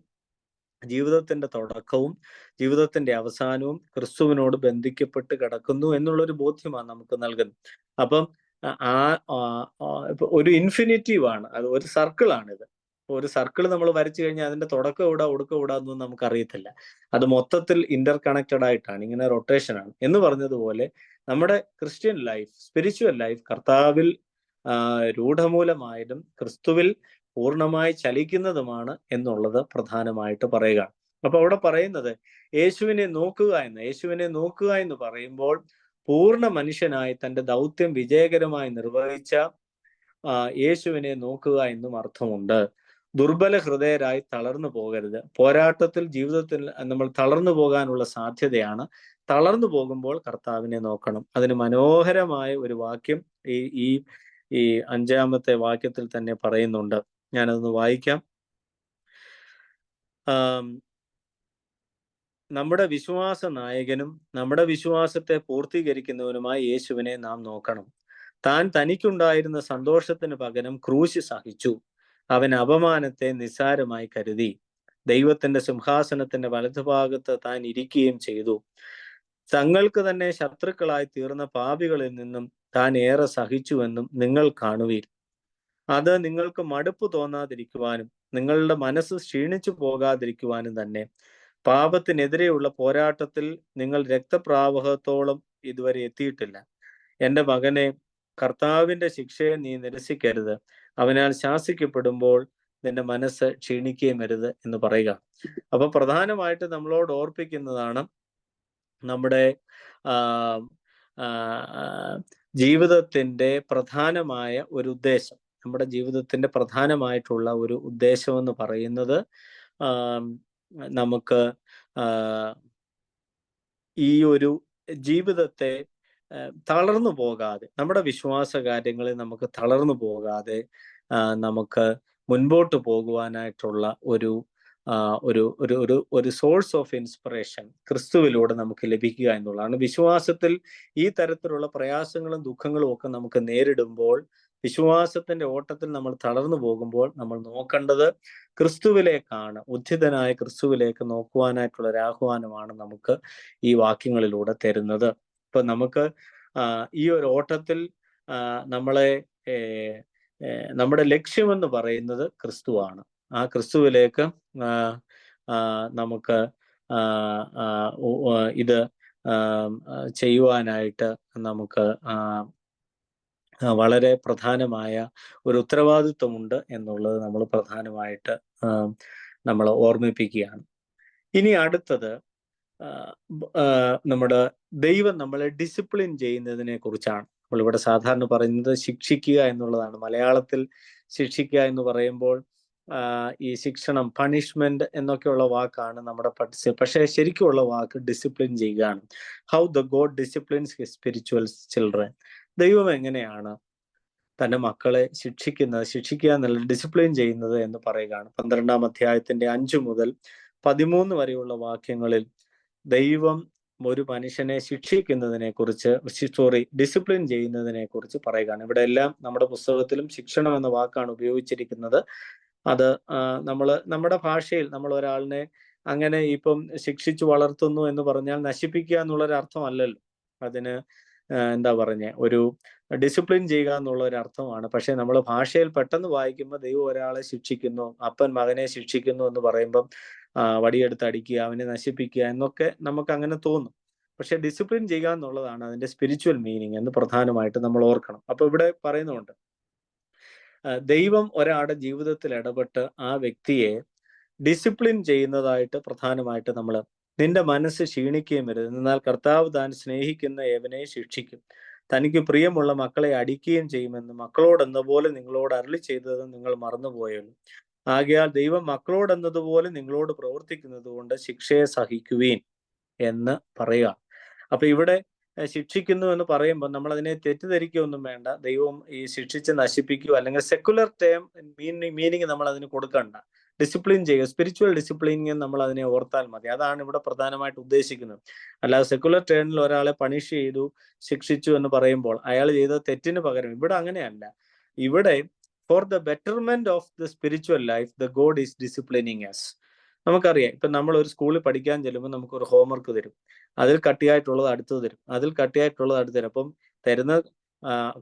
ജീവിതത്തിന്റെ തുടക്കവും ജീവിതത്തിന്റെ അവസാനവും ക്രിസ്തുവിനോട് ബന്ധിക്കപ്പെട്ട് കിടക്കുന്നു എന്നുള്ളൊരു ബോധ്യമാണ് നമുക്ക് നൽകുന്നത്. അപ്പം ഒരു ഇൻഫിനിറ്റീവ് ആണ്, അത് ഒരു സർക്കിളാണിത്. ഒരു സർക്കിൾ നമ്മൾ വരച്ചു കഴിഞ്ഞാൽ അതിന്റെ തുടക്കം എവിടെ ഒടുക്കം എവിടെ എന്നൊന്നും നമുക്ക് അറിയത്തില്ല. അത് മൊത്തത്തിൽ ഇന്റർ കണക്റ്റഡ് ആയിട്ടാണ്, ഇങ്ങനെ റൊട്ടേഷൻ ആണ്. എന്ന് പറഞ്ഞതുപോലെ നമ്മുടെ ക്രിസ്ത്യൻ ലൈഫ്, സ്പിരിച്വൽ ലൈഫ് കർത്താവിൽ രൂഢമൂലമായതും ക്രിസ്തുവിൽ പൂർണ്ണമായി ചലിക്കുന്നതുമാണ് എന്നുള്ളത് പ്രധാനമായിട്ട് പറയുക. അപ്പൊ അവിടെ പറയുന്നത് യേശുവിനെ നോക്കുക എന്ന് പറയുമ്പോൾ പൂർണ്ണ മനുഷ്യനായി തന്റെ ദൗത്യം വിജയകരമായി നിർവഹിച്ച യേശുവിനെ നോക്കുക എന്നും അർത്ഥമുണ്ട്. ദുർബല ഹൃദയരായി തളർന്നു പോകരുത്. പോരാട്ടത്തിൽ ജീവിതത്തിൽ നമ്മൾ തളർന്നു പോകാനുള്ള സാധ്യതയാണ്. തളർന്നു പോകുമ്പോൾ കർത്താവിനെ നോക്കണം. അതിന് മനോഹരമായ ഒരു വാക്യം ഈ 5-ാമത്തെ വാക്യത്തിൽ തന്നെ പറയുന്നുണ്ട്. ഞാനതൊന്ന് വായിക്കാം. നമ്മുടെ വിശ്വാസ നായകനും നമ്മുടെ വിശ്വാസത്തെ പൂർത്തീകരിക്കുന്നവനുമായ യേശുവിനെ നാം നോക്കണം. താൻ തനിക്കുണ്ടായിരുന്ന സന്തോഷത്തിന് പകരം ക്രൂശ് സഹിച്ചു. അവൻ അപമാനത്തെ നിസ്സാരമായി കരുതി. ദൈവത്തിന്റെ സിംഹാസനത്തിന്റെ വലതുഭാഗത്ത് താൻ ഇരിക്കുകയും ചെയ്തു. തങ്ങൾക്ക് തന്നെ ശത്രുക്കളായി തീർന്ന പാപികളിൽ നിന്നും താൻ ഏറെ സഹിച്ചുവെന്നും നിങ്ങൾ കാണുവീൻ. അത് നിങ്ങൾക്ക് മടുപ്പ് തോന്നാതിരിക്കുവാനും നിങ്ങളുടെ മനസ്സ് ക്ഷീണിച്ചു പോകാതിരിക്കുവാനും തന്നെ. പാപത്തിനെതിരെയുള്ള പോരാട്ടത്തിൽ നിങ്ങൾ രക്തപ്രവാഹത്തോളം ഇതുവരെ എത്തിയിട്ടില്ല. എൻ്റെ മകനെ, കർത്താവിന്റെ ശിക്ഷയെ നീ നിരസിക്കരുത്. അവനാൽ ശാസിക്കപ്പെടുമ്പോൾ നിന്റെ മനസ്സ് ക്ഷീണിക്കുകയും വരുത് എന്ന് പറയുക. അപ്പൊ പ്രധാനമായിട്ട് നമ്മളോട് ഓർപ്പിക്കുന്നതാണ് നമ്മുടെ ജീവിതത്തിന്റെ പ്രധാനമായ ഒരു ഉദ്ദേശം. നമ്മുടെ ജീവിതത്തിന്റെ പ്രധാനമായിട്ടുള്ള ഒരു ഉദ്ദേശം എന്ന് പറയുന്നത് നമുക്ക് ഈ ഒരു ജീവിതത്തെ തളർന്നു പോകാതെ, നമ്മുടെ വിശ്വാസ കാര്യങ്ങളിൽ നമുക്ക് തളർന്നു പോകാതെ നമുക്ക് മുൻപോട്ട് പോകുവാനായിട്ടുള്ള ഒരു സോഴ്സ് ഓഫ് ഇൻസ്പിറേഷൻ ക്രിസ്തുവിലൂടെ നമുക്ക് ലഭിക്കുക എന്നുള്ളതാണ്. വിശ്വാസത്തിൽ ഈ തരത്തിലുള്ള പ്രയാസങ്ങളും ദുഃഖങ്ങളും ഒക്കെ നമുക്ക് നേരിടുമ്പോൾ, വിശ്വാസത്തിന്റെ ഓട്ടത്തിൽ നമ്മൾ തളർന്നു പോകുമ്പോൾ നമ്മൾ നോക്കേണ്ടത് ക്രിസ്തുവിലേക്കാണ്. ഉദ്ധിതനായ ക്രിസ്തുവിലേക്ക് നോക്കുവാനായിട്ടുള്ള ഒരു ആഹ്വാനമാണ് നമുക്ക് ഈ വാക്യങ്ങളിലൂടെ തരുന്നത്. ഇപ്പൊ നമുക്ക് ഈ ഒരു ഓട്ടത്തിൽ നമ്മുടെ ലക്ഷ്യമെന്ന് പറയുന്നത് ക്രിസ്തുവാണ്. ആ ക്രിസ്തുവിലേക്ക് നമുക്ക് ഇത് ചെയ്യുവാനായിട്ട് നമുക്ക് വളരെ പ്രധാനമായ ഒരു ഉത്തരവാദിത്വമുണ്ട് എന്നുള്ളത് നമ്മൾ പ്രധാനമായിട്ട് നമ്മൾ ഓർമ്മിപ്പിക്കുകയാണ്. ഇനി അടുത്തത് നമ്മുടെ ദൈവം നമ്മളെ ഡിസിപ്ലിൻ ചെയ്യുന്നതിനെ കുറിച്ചാണ്. നമ്മളിവിടെ സാധാരണ പറയുന്നത് ശിക്ഷിക്കുക എന്നുള്ളതാണ്. മലയാളത്തിൽ ശിക്ഷിക്കുക എന്ന് പറയുമ്പോൾ ഈ ശിക്ഷണം, പണിഷ്മെന്റ് എന്നൊക്കെയുള്ള വാക്കാണ് നമ്മുടെ പക്ഷേ ശരിക്കുമുള്ള വാക്ക് ഡിസിപ്ലിൻ ചെയ്യുകയാണ്. How the God disciplines his spiritual children. ദൈവം എങ്ങനെയാണ് തന്റെ മക്കളെ ശിക്ഷിക്കുക എന്നുള്ള ഡിസിപ്ലിൻ ചെയ്യുന്നത് എന്ന് പറയുകയാണ്. 12-ാം അധ്യായത്തിന്റെ 5 മുതൽ 13 വരെയുള്ള വാക്യങ്ങളിൽ ദൈവം ഒരു മനുഷ്യനെ ശിക്ഷിക്കുന്നതിനെ കുറിച്ച്, ഡിസിപ്ലിൻ ചെയ്യുന്നതിനെ കുറിച്ച് പറയുകയാണ്. ഇവിടെ എല്ലാം നമ്മുടെ പുസ്തകത്തിലും ശിക്ഷണം എന്ന വാക്കാണ് ഉപയോഗിച്ചിരിക്കുന്നത്. അത് നമ്മുടെ ഭാഷയിൽ നമ്മൾ ഒരാളിനെ അങ്ങനെ ഇപ്പം ശിക്ഷിച്ചു വളർത്തുന്നു എന്ന് പറഞ്ഞാൽ നശിപ്പിക്കുക എന്നുള്ളൊരു അർത്ഥമല്ലല്ലോ. അതിന് എന്താ പറഞ്ഞ ഒരു ഡിസിപ്ലിൻ ചെയ്യുക എന്നുള്ള ഒരു അർത്ഥമാണ്. പക്ഷെ നമ്മൾ ഭാഷയിൽ പെട്ടെന്ന് വായിക്കുമ്പോൾ ദൈവം ഒരാളെ ശിക്ഷിക്കുന്നു, അപ്പൻ മകനെ ശിക്ഷിക്കുന്നു എന്ന് പറയുമ്പം വടിയെടുത്ത് അടിക്കുക, അവനെ നശിപ്പിക്കുക എന്നൊക്കെ നമുക്ക് അങ്ങനെ തോന്നും. പക്ഷെ ഡിസിപ്ലിൻ ചെയ്യുക എന്നുള്ളതാണ് അതിന്റെ സ്പിരിച്വൽ മീനിങ് എന്ന് പ്രധാനമായിട്ട് നമ്മൾ ഓർക്കണം. അപ്പൊ ഇവിടെ പറയുന്നുണ്ട്, ദൈവം ഒരാളുടെ ജീവിതത്തിൽ ഇടപെട്ട് ആ വ്യക്തിയെ ഡിസിപ്ലിൻ ചെയ്യുന്നതായിട്ട് പ്രധാനമായിട്ട് നമ്മൾ, നിന്റെ മനസ്സ് ക്ഷീണിക്കുകയും വരുത്, എന്നാൽ കർത്താവ് താൻ സ്നേഹിക്കുന്ന ഏവനെ ശിക്ഷിക്കും, തനിക്ക് പ്രിയമുള്ള മക്കളെ അടിക്കുകയും ചെയ്യുമെന്ന് മക്കളോടെന്നപോലെ നിങ്ങളോട് അരുളി ചെയ്തത് നിങ്ങൾ മറന്നുപോയല്ലോ. ആകയാൽ ദൈവം മക്കളോടെന്നതുപോലെ നിങ്ങളോട് പ്രവർത്തിക്കുന്നത് കൊണ്ട് ശിക്ഷയെ സഹിക്കുവീൻ എന്ന് പറയുക. അപ്പൊ ഇവിടെ ശിക്ഷിക്കുന്നു എന്ന് പറയുമ്പോൾ നമ്മൾ അതിനെ തെറ്റിദ്ധരിക്കുകയൊന്നും വേണ്ട. ദൈവം ഈ ശിക്ഷിച്ച് നശിപ്പിക്കുക അല്ലെങ്കിൽ സെക്കുലർ ടേം മീനിങ് നമ്മൾ അതിന് കൊടുക്കണ്ട. ഡിസിപ്ലിൻ ചെയ്യുക, സ്പിരിച്വൽ ഡിസിപ്ലിൻ നമ്മൾ അതിനെ ഓർത്താൽ മതി. അതാണ് ഇവിടെ പ്രധാനമായിട്ട് ഉദ്ദേശിക്കുന്നത്. അല്ലാതെ സെക്കുലർ ടേണിൽ ഒരാളെ പണിഷ് ചെയ്തു, ശിക്ഷിച്ചു എന്ന് പറയുമ്പോൾ അയാൾ ചെയ്ത തെറ്റിന് പകരം ഇവിടെ അങ്ങനെയല്ല. ഇവിടെ for the betterment of the spiritual life the God is disciplining us. നമുക്കറിയാം, ഇപ്പൊ നമ്മൾ ഒരു സ്കൂളിൽ പഠിക്കാൻ ചെല്ലുമ്പോൾ നമുക്കൊരു ഹോംവർക്ക് തരും, അതിൽ കട്ടിയായിട്ടുള്ളത് അടുത്തത് തരും, അതിൽ കട്ടിയായിട്ടുള്ളത് അടുത്ത് തരും. അപ്പം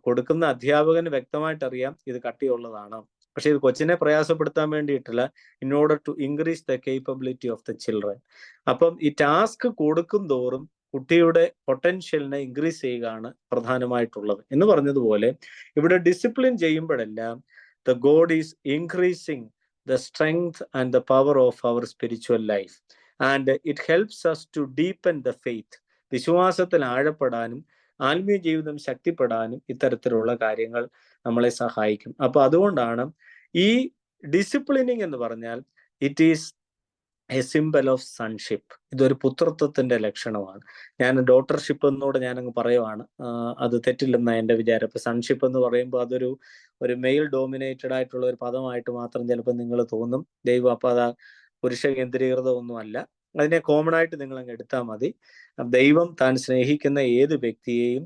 കൊടുക്കുന്ന അധ്യാപകന് വ്യക്തമായിട്ട് അറിയാം ഇത് കട്ടിയുള്ളതാണ്. പക്ഷെ ഇത് കൊച്ചിനെ പ്രയാസപ്പെടുത്താൻ വേണ്ടിയിട്ടില്ല, in order to increase the capability of the children. അപ്പം ഈ ടാസ്ക് കൊടുക്കും തോറും കുട്ടിയുടെ പൊട്ടൻഷ്യലിനെ ഇൻക്രീസ് ചെയ്യുകയാണ് പ്രധാനമായിട്ടുള്ളത് എന്ന് പറഞ്ഞതുപോലെ ഇവിടെ ഡിസിപ്ലിൻ ചെയ്യുമ്പോഴെല്ലാം the God is increasing the strength and the power of our spiritual life, and it helps us to deepen the faith. വിശ്വാസത്തിൽ ആഴപ്പെടാനും ആത്മീയ ജീവിതം ശക്തിപ്പെടാനും ഇത്തരത്തിലുള്ള കാര്യങ്ങൾ നമ്മളെ സഹായിക്കും. അപ്പൊ അതുകൊണ്ടാണ് ഈ ഡിസിപ്ലിനിങ് എന്ന് പറഞ്ഞാൽ it is A symbol of sonship. ഇതൊരു പുത്രത്വത്തിന്റെ ലക്ഷണമാണ്. ഞാൻ ഡോട്ടർഷിപ്പ് എന്നോട് ഞാനങ്ങ് പറയുവാണ്, അത് തെറ്റില്ലെന്ന എൻ്റെ വിചാരം. ഇപ്പൊ സൺഷിപ്പ് എന്ന് പറയുമ്പോൾ അതൊരു മെയിൽ ഡോമിനേറ്റഡ് ആയിട്ടുള്ള ഒരു പദമായിട്ട് മാത്രം ചിലപ്പോൾ നിങ്ങൾ തോന്നും. ദൈവം അപ്പൊ അത് പുരുഷ കേന്ദ്രീകൃതമൊന്നും അല്ല. അതിനെ കോമൺ ആയിട്ട് നിങ്ങൾ അങ്ങ് എടുത്താൽ മതി. ദൈവം താൻ സ്നേഹിക്കുന്ന ഏത് വ്യക്തിയെയും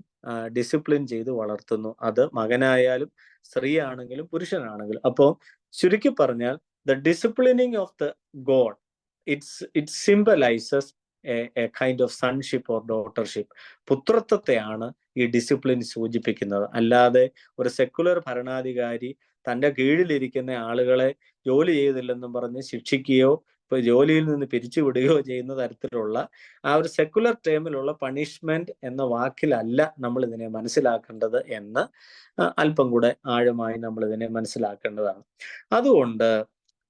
ഡിസിപ്ലിൻ ചെയ്ത് വളർത്തുന്നു. അത് മകനായാലും സ്ത്രീ ആണെങ്കിലും പുരുഷനാണെങ്കിലും. അപ്പോൾ ചുരുക്കി പറഞ്ഞാൽ the disciplining of the God it symbolizes a kind of sonship or daughtership. പുത്രത്വത്തെയാണ് ഈ ഡിസിപ്ലിൻ സൂചിപ്പിക്കുന്നത്. അല്ലാതെ ഒരു സെക്കുലർ ഭരണാധികാരി തൻ്റെ കീഴിലിരിക്കുന്ന ആളുകളെ ജോലി ചെയ്തില്ലെന്നും പറഞ്ഞ് ശിക്ഷിക്കുകയോ ഇപ്പൊ ജോലിയിൽ നിന്ന് പിരിച്ചുവിടുകയോ ചെയ്യുന്ന തരത്തിലുള്ള ആ ഒരു സെക്കുലർ ടേമിലുള്ള പണിഷ്മെന്റ് എന്ന വാക്കിലല്ല നമ്മൾ ഇതിനെ മനസ്സിലാക്കേണ്ടത് എന്ന് അല്പം കൂടെ ആഴമായി നമ്മൾ ഇതിനെ മനസ്സിലാക്കേണ്ടതാണ്. അതുകൊണ്ട്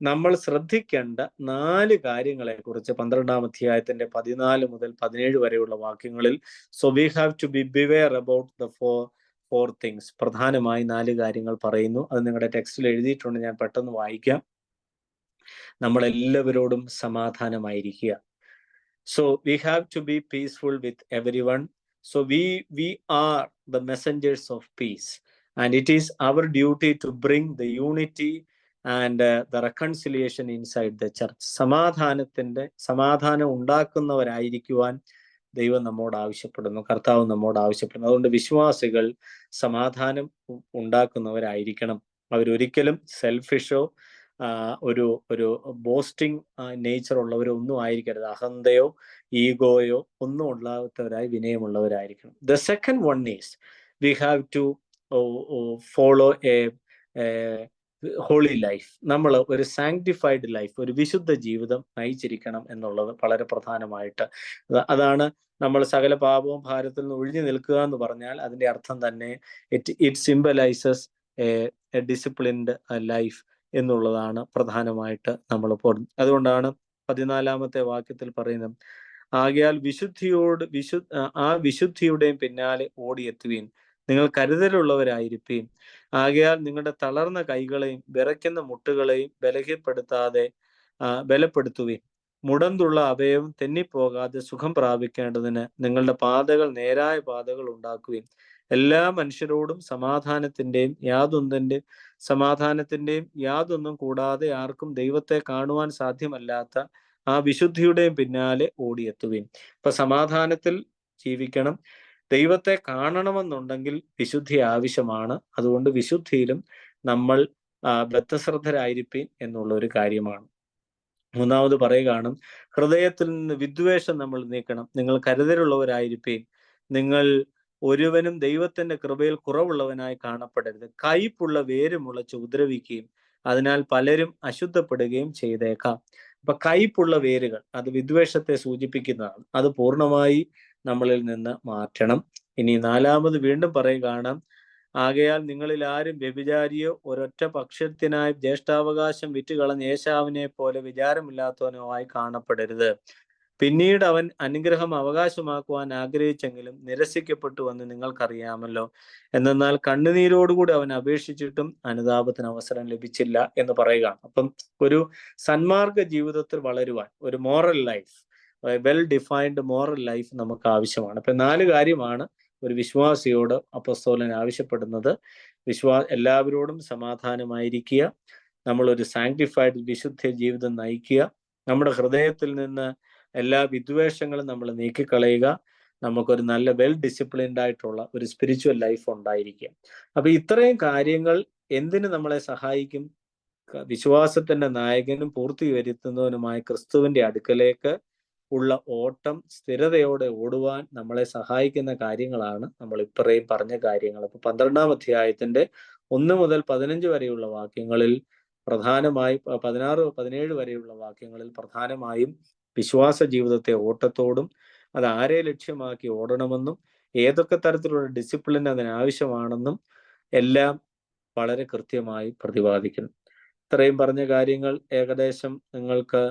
നമ്മൾ ശ്രദ്ധിക്കേണ്ട 4 കാര്യങ്ങളെ കുറിച്ച് 12-ാം അധ്യായത്തിന്റെ 14 മുതൽ 17 വരെയുള്ള വാക്യങ്ങളിൽ, so we have to be beware about the four things, പ്രധാനമായി 4 കാര്യങ്ങൾ പറയുന്നു. അത് നിങ്ങളുടെ ടെക്സ്റ്റിൽ എഴുതിയിട്ടുണ്ട്, ഞാൻ പെട്ടെന്ന് വായിക്കാം. നമ്മളെല്ലാവരോടും സമാധാനമായിരിക്കുക. So we have to be peaceful with everyone. So we are the messengers of peace and it is our duty to bring the unity and the reconciliation inside the church. സമാധാനം ഉണ്ടാക്കുന്നവരായിരിക്കുവാൻ ദൈവം നമ്മോട് ആവശ്യപ്പെടുന്നു, കർത്താവ് നമ്മോട് ആവശ്യപ്പെടുന്നു. അതുകൊണ്ട് വിശ്വാസികൾ സമാധാനം ഉണ്ടാക്കുന്നവരായിരിക്കണം. അവരൊരിക്കലും സെൽഫിഷോ ഒരു ബോസ്റ്റിംഗ് നേച്ചർ ഉള്ളവരോ ഒന്നും ആയിരിക്കരുത്. അഹന്തയോ ഈഗോയോ ഒന്നും ഉണ്ടാകാത്തവരായി വിനയമുള്ളവരായിരിക്കണം. The second one is we have to follow a holy life. നമ്മൾ ഒരു സാങ്ക്ടിഫൈഡ് ലൈഫ്, ഒരു വിശുദ്ധ ജീവിതം നയിച്ചിരിക്കണം എന്നുള്ളത് വളരെ പ്രധാനമായിട്ട്. അതാണ് നമ്മൾ സകല പാപവും ഭാരത്തിൽ നിന്ന് ഒഴിഞ്ഞു നിൽക്കുക എന്ന് പറഞ്ഞാൽ അതിന്റെ അർത്ഥം തന്നെ it symbolises A disciplined life എന്നുള്ളതാണ് പ്രധാനമായിട്ട് നമ്മൾ പോകുന്നത്. അതുകൊണ്ടാണ് 14-ാമത്തെ വാക്യത്തിൽ പറയുന്നത്, ആകയാൽ വിശുദ്ധിയുടെയും പിന്നാലെ ഓടിയെത്തുവീൻ, നിങ്ങൾ കരുതലുള്ളവരായിരിപ്പീൻ. ആകയാൽ നിങ്ങളുടെ തളർന്ന കൈകളെയും വിറയ്ക്കുന്ന മുട്ടുകളെയും ബലപ്പെടുത്തുവിൻ. മുടന്തുള്ള അവയവം തെന്നിപ്പോകാതെ സുഖം പ്രാപിക്കേണ്ടതിന് നിങ്ങളുടെ പാതകൾ നേരായ പാതകൾ ഉണ്ടാക്കുവിൻ. എല്ലാ മനുഷ്യരോടും സമാധാനത്തിന്റെയും യാതൊന്നും കൂടാതെ ആർക്കും ദൈവത്തെ കാണുവാൻ സാധ്യമല്ലാത്ത ആ വിശുദ്ധിയുടെയും പിന്നാലെ ഓടിയെത്തുവിൻ. ഇപ്പൊ സമാധാനത്തിൽ ജീവിക്കണം. ദൈവത്തെ കാണണമെന്നുണ്ടെങ്കിൽ വിശുദ്ധി ആവശ്യമാണ്. അതുകൊണ്ട് വിശുദ്ധിയിലും നമ്മൾ ബദ്ധശ്രദ്ധരായിരിപ്പീൻ എന്നുള്ള ഒരു കാര്യമാണ്. മൂന്നാമത് പറയുകയാണ്, ഹൃദയത്തിൽ നിന്ന് വിദ്വേഷം നമ്മൾ നീക്കണം. നിങ്ങൾ കരുതലുള്ളവരായിരിപ്പീൻ. നിങ്ങൾ ഒരുവനും ദൈവത്തിന്റെ കൃപയിൽ കുറവുള്ളവനായി കാണപ്പെടരുത്. കയ്പുള്ള വേര് മുളച്ച് ഉപദ്രവിക്കുകയും അതിനാൽ പലരും അശുദ്ധപ്പെടുകയും ചെയ്തേക്കാം. അപ്പൊ കയ്പുള്ള വേരുകൾ അത് വിദ്വേഷത്തെ സൂചിപ്പിക്കുന്നതാണ്. അത് പൂർണ്ണമായി നമ്മളിൽ നിന്ന് മാറ്റണം. ഇനി നാലാമത് വീണ്ടും പറയുകയാണ്, ആകയാൽ നിങ്ങളിൽ ആരും വ്യഭിചാരിയോ ഒരൊറ്റ പക്ഷത്തിനായി ജ്യേഷ്ഠാവകാശം വിറ്റുകളഞ്ഞ ഏശാവിനെ പോലെ വിചാരമില്ലാത്തവനോ ആയി കാണപ്പെടരുത്. പിന്നീട് അവൻ അനുഗ്രഹം അവകാശമാക്കുവാൻ ആഗ്രഹിച്ചെങ്കിലും നിരസിക്കപ്പെട്ടുവെന്ന് നിങ്ങൾക്കറിയാമല്ലോ. എന്നാൽ കണ്ണുനീരോടുകൂടി അവൻ അപേക്ഷിച്ചിട്ടും അനുതാപത്തിന് അവസരം ലഭിച്ചില്ല എന്ന് പറയുകയാണ്. അപ്പം ഒരു സന്മാർഗ ജീവിതത്തിൽ വളരുവാൻ ഒരു moral life, well defined moral life നമുക്ക് ആവശ്യമാണ്. അപ്പൊ 4 കാര്യമാണ് ഒരു വിശ്വാസിയോട് അപ്പോസ്തലൻ ആവശ്യപ്പെടുന്നത്. എല്ലാവരോടും സമാധാനമായിരിക്കുക, നമ്മളൊരു സാങ്ക്ടിഫൈഡ് വിശുദ്ധ ജീവിതം നയിക്കുക, നമ്മുടെ ഹൃദയത്തിൽ നിന്ന് എല്ലാ വിദ്വേഷങ്ങളും നമ്മൾ നീക്കിക്കളയുക, നമുക്കൊരു നല്ല വെൽ ഡിസിപ്ലിൻഡ് ആയിട്ടുള്ള ഒരു സ്പിരിച്വൽ ലൈഫ് ഉണ്ടായിരിക്കുക. അപ്പൊ ഇത്രയും കാര്യങ്ങൾ എന്തിന് നമ്മളെ സഹായിക്കും? വിശ്വാസത്തിന്റെ നായകനും പൂർത്തി വരുത്തുന്നവനുമായ ക്രിസ്തുവിന്റെ അടുക്കലേക്ക് ഉള്ള ഓട്ടം സ്ഥിരതയോടെ ഓടുവാൻ നമ്മളെ സഹായിക്കുന്ന കാര്യങ്ങളാണ് നമ്മൾ ഇത്രയും പറഞ്ഞ കാര്യങ്ങൾ. അപ്പൊ 12-ാം അധ്യായത്തിന്റെ 1 മുതൽ 15 വരെയുള്ള വാക്യങ്ങളിൽ പ്രധാനമായി 16-17 വരെയുള്ള വാക്യങ്ങളിൽ പ്രധാനമായും വിശ്വാസ ജീവിതത്തെ ഓട്ടത്തോടും അത് ആരെ ലക്ഷ്യമാക്കി ഓടണമെന്നും ഏതൊക്കെ തരത്തിലുള്ള ഡിസിപ്ലിൻ അതിനാവശ്യമാണെന്നും എല്ലാം വളരെ കൃത്യമായി പ്രതിപാദിക്കുന്നു. ഇത്രയും പറഞ്ഞ കാര്യങ്ങൾ ഏകദേശം നിങ്ങൾക്ക്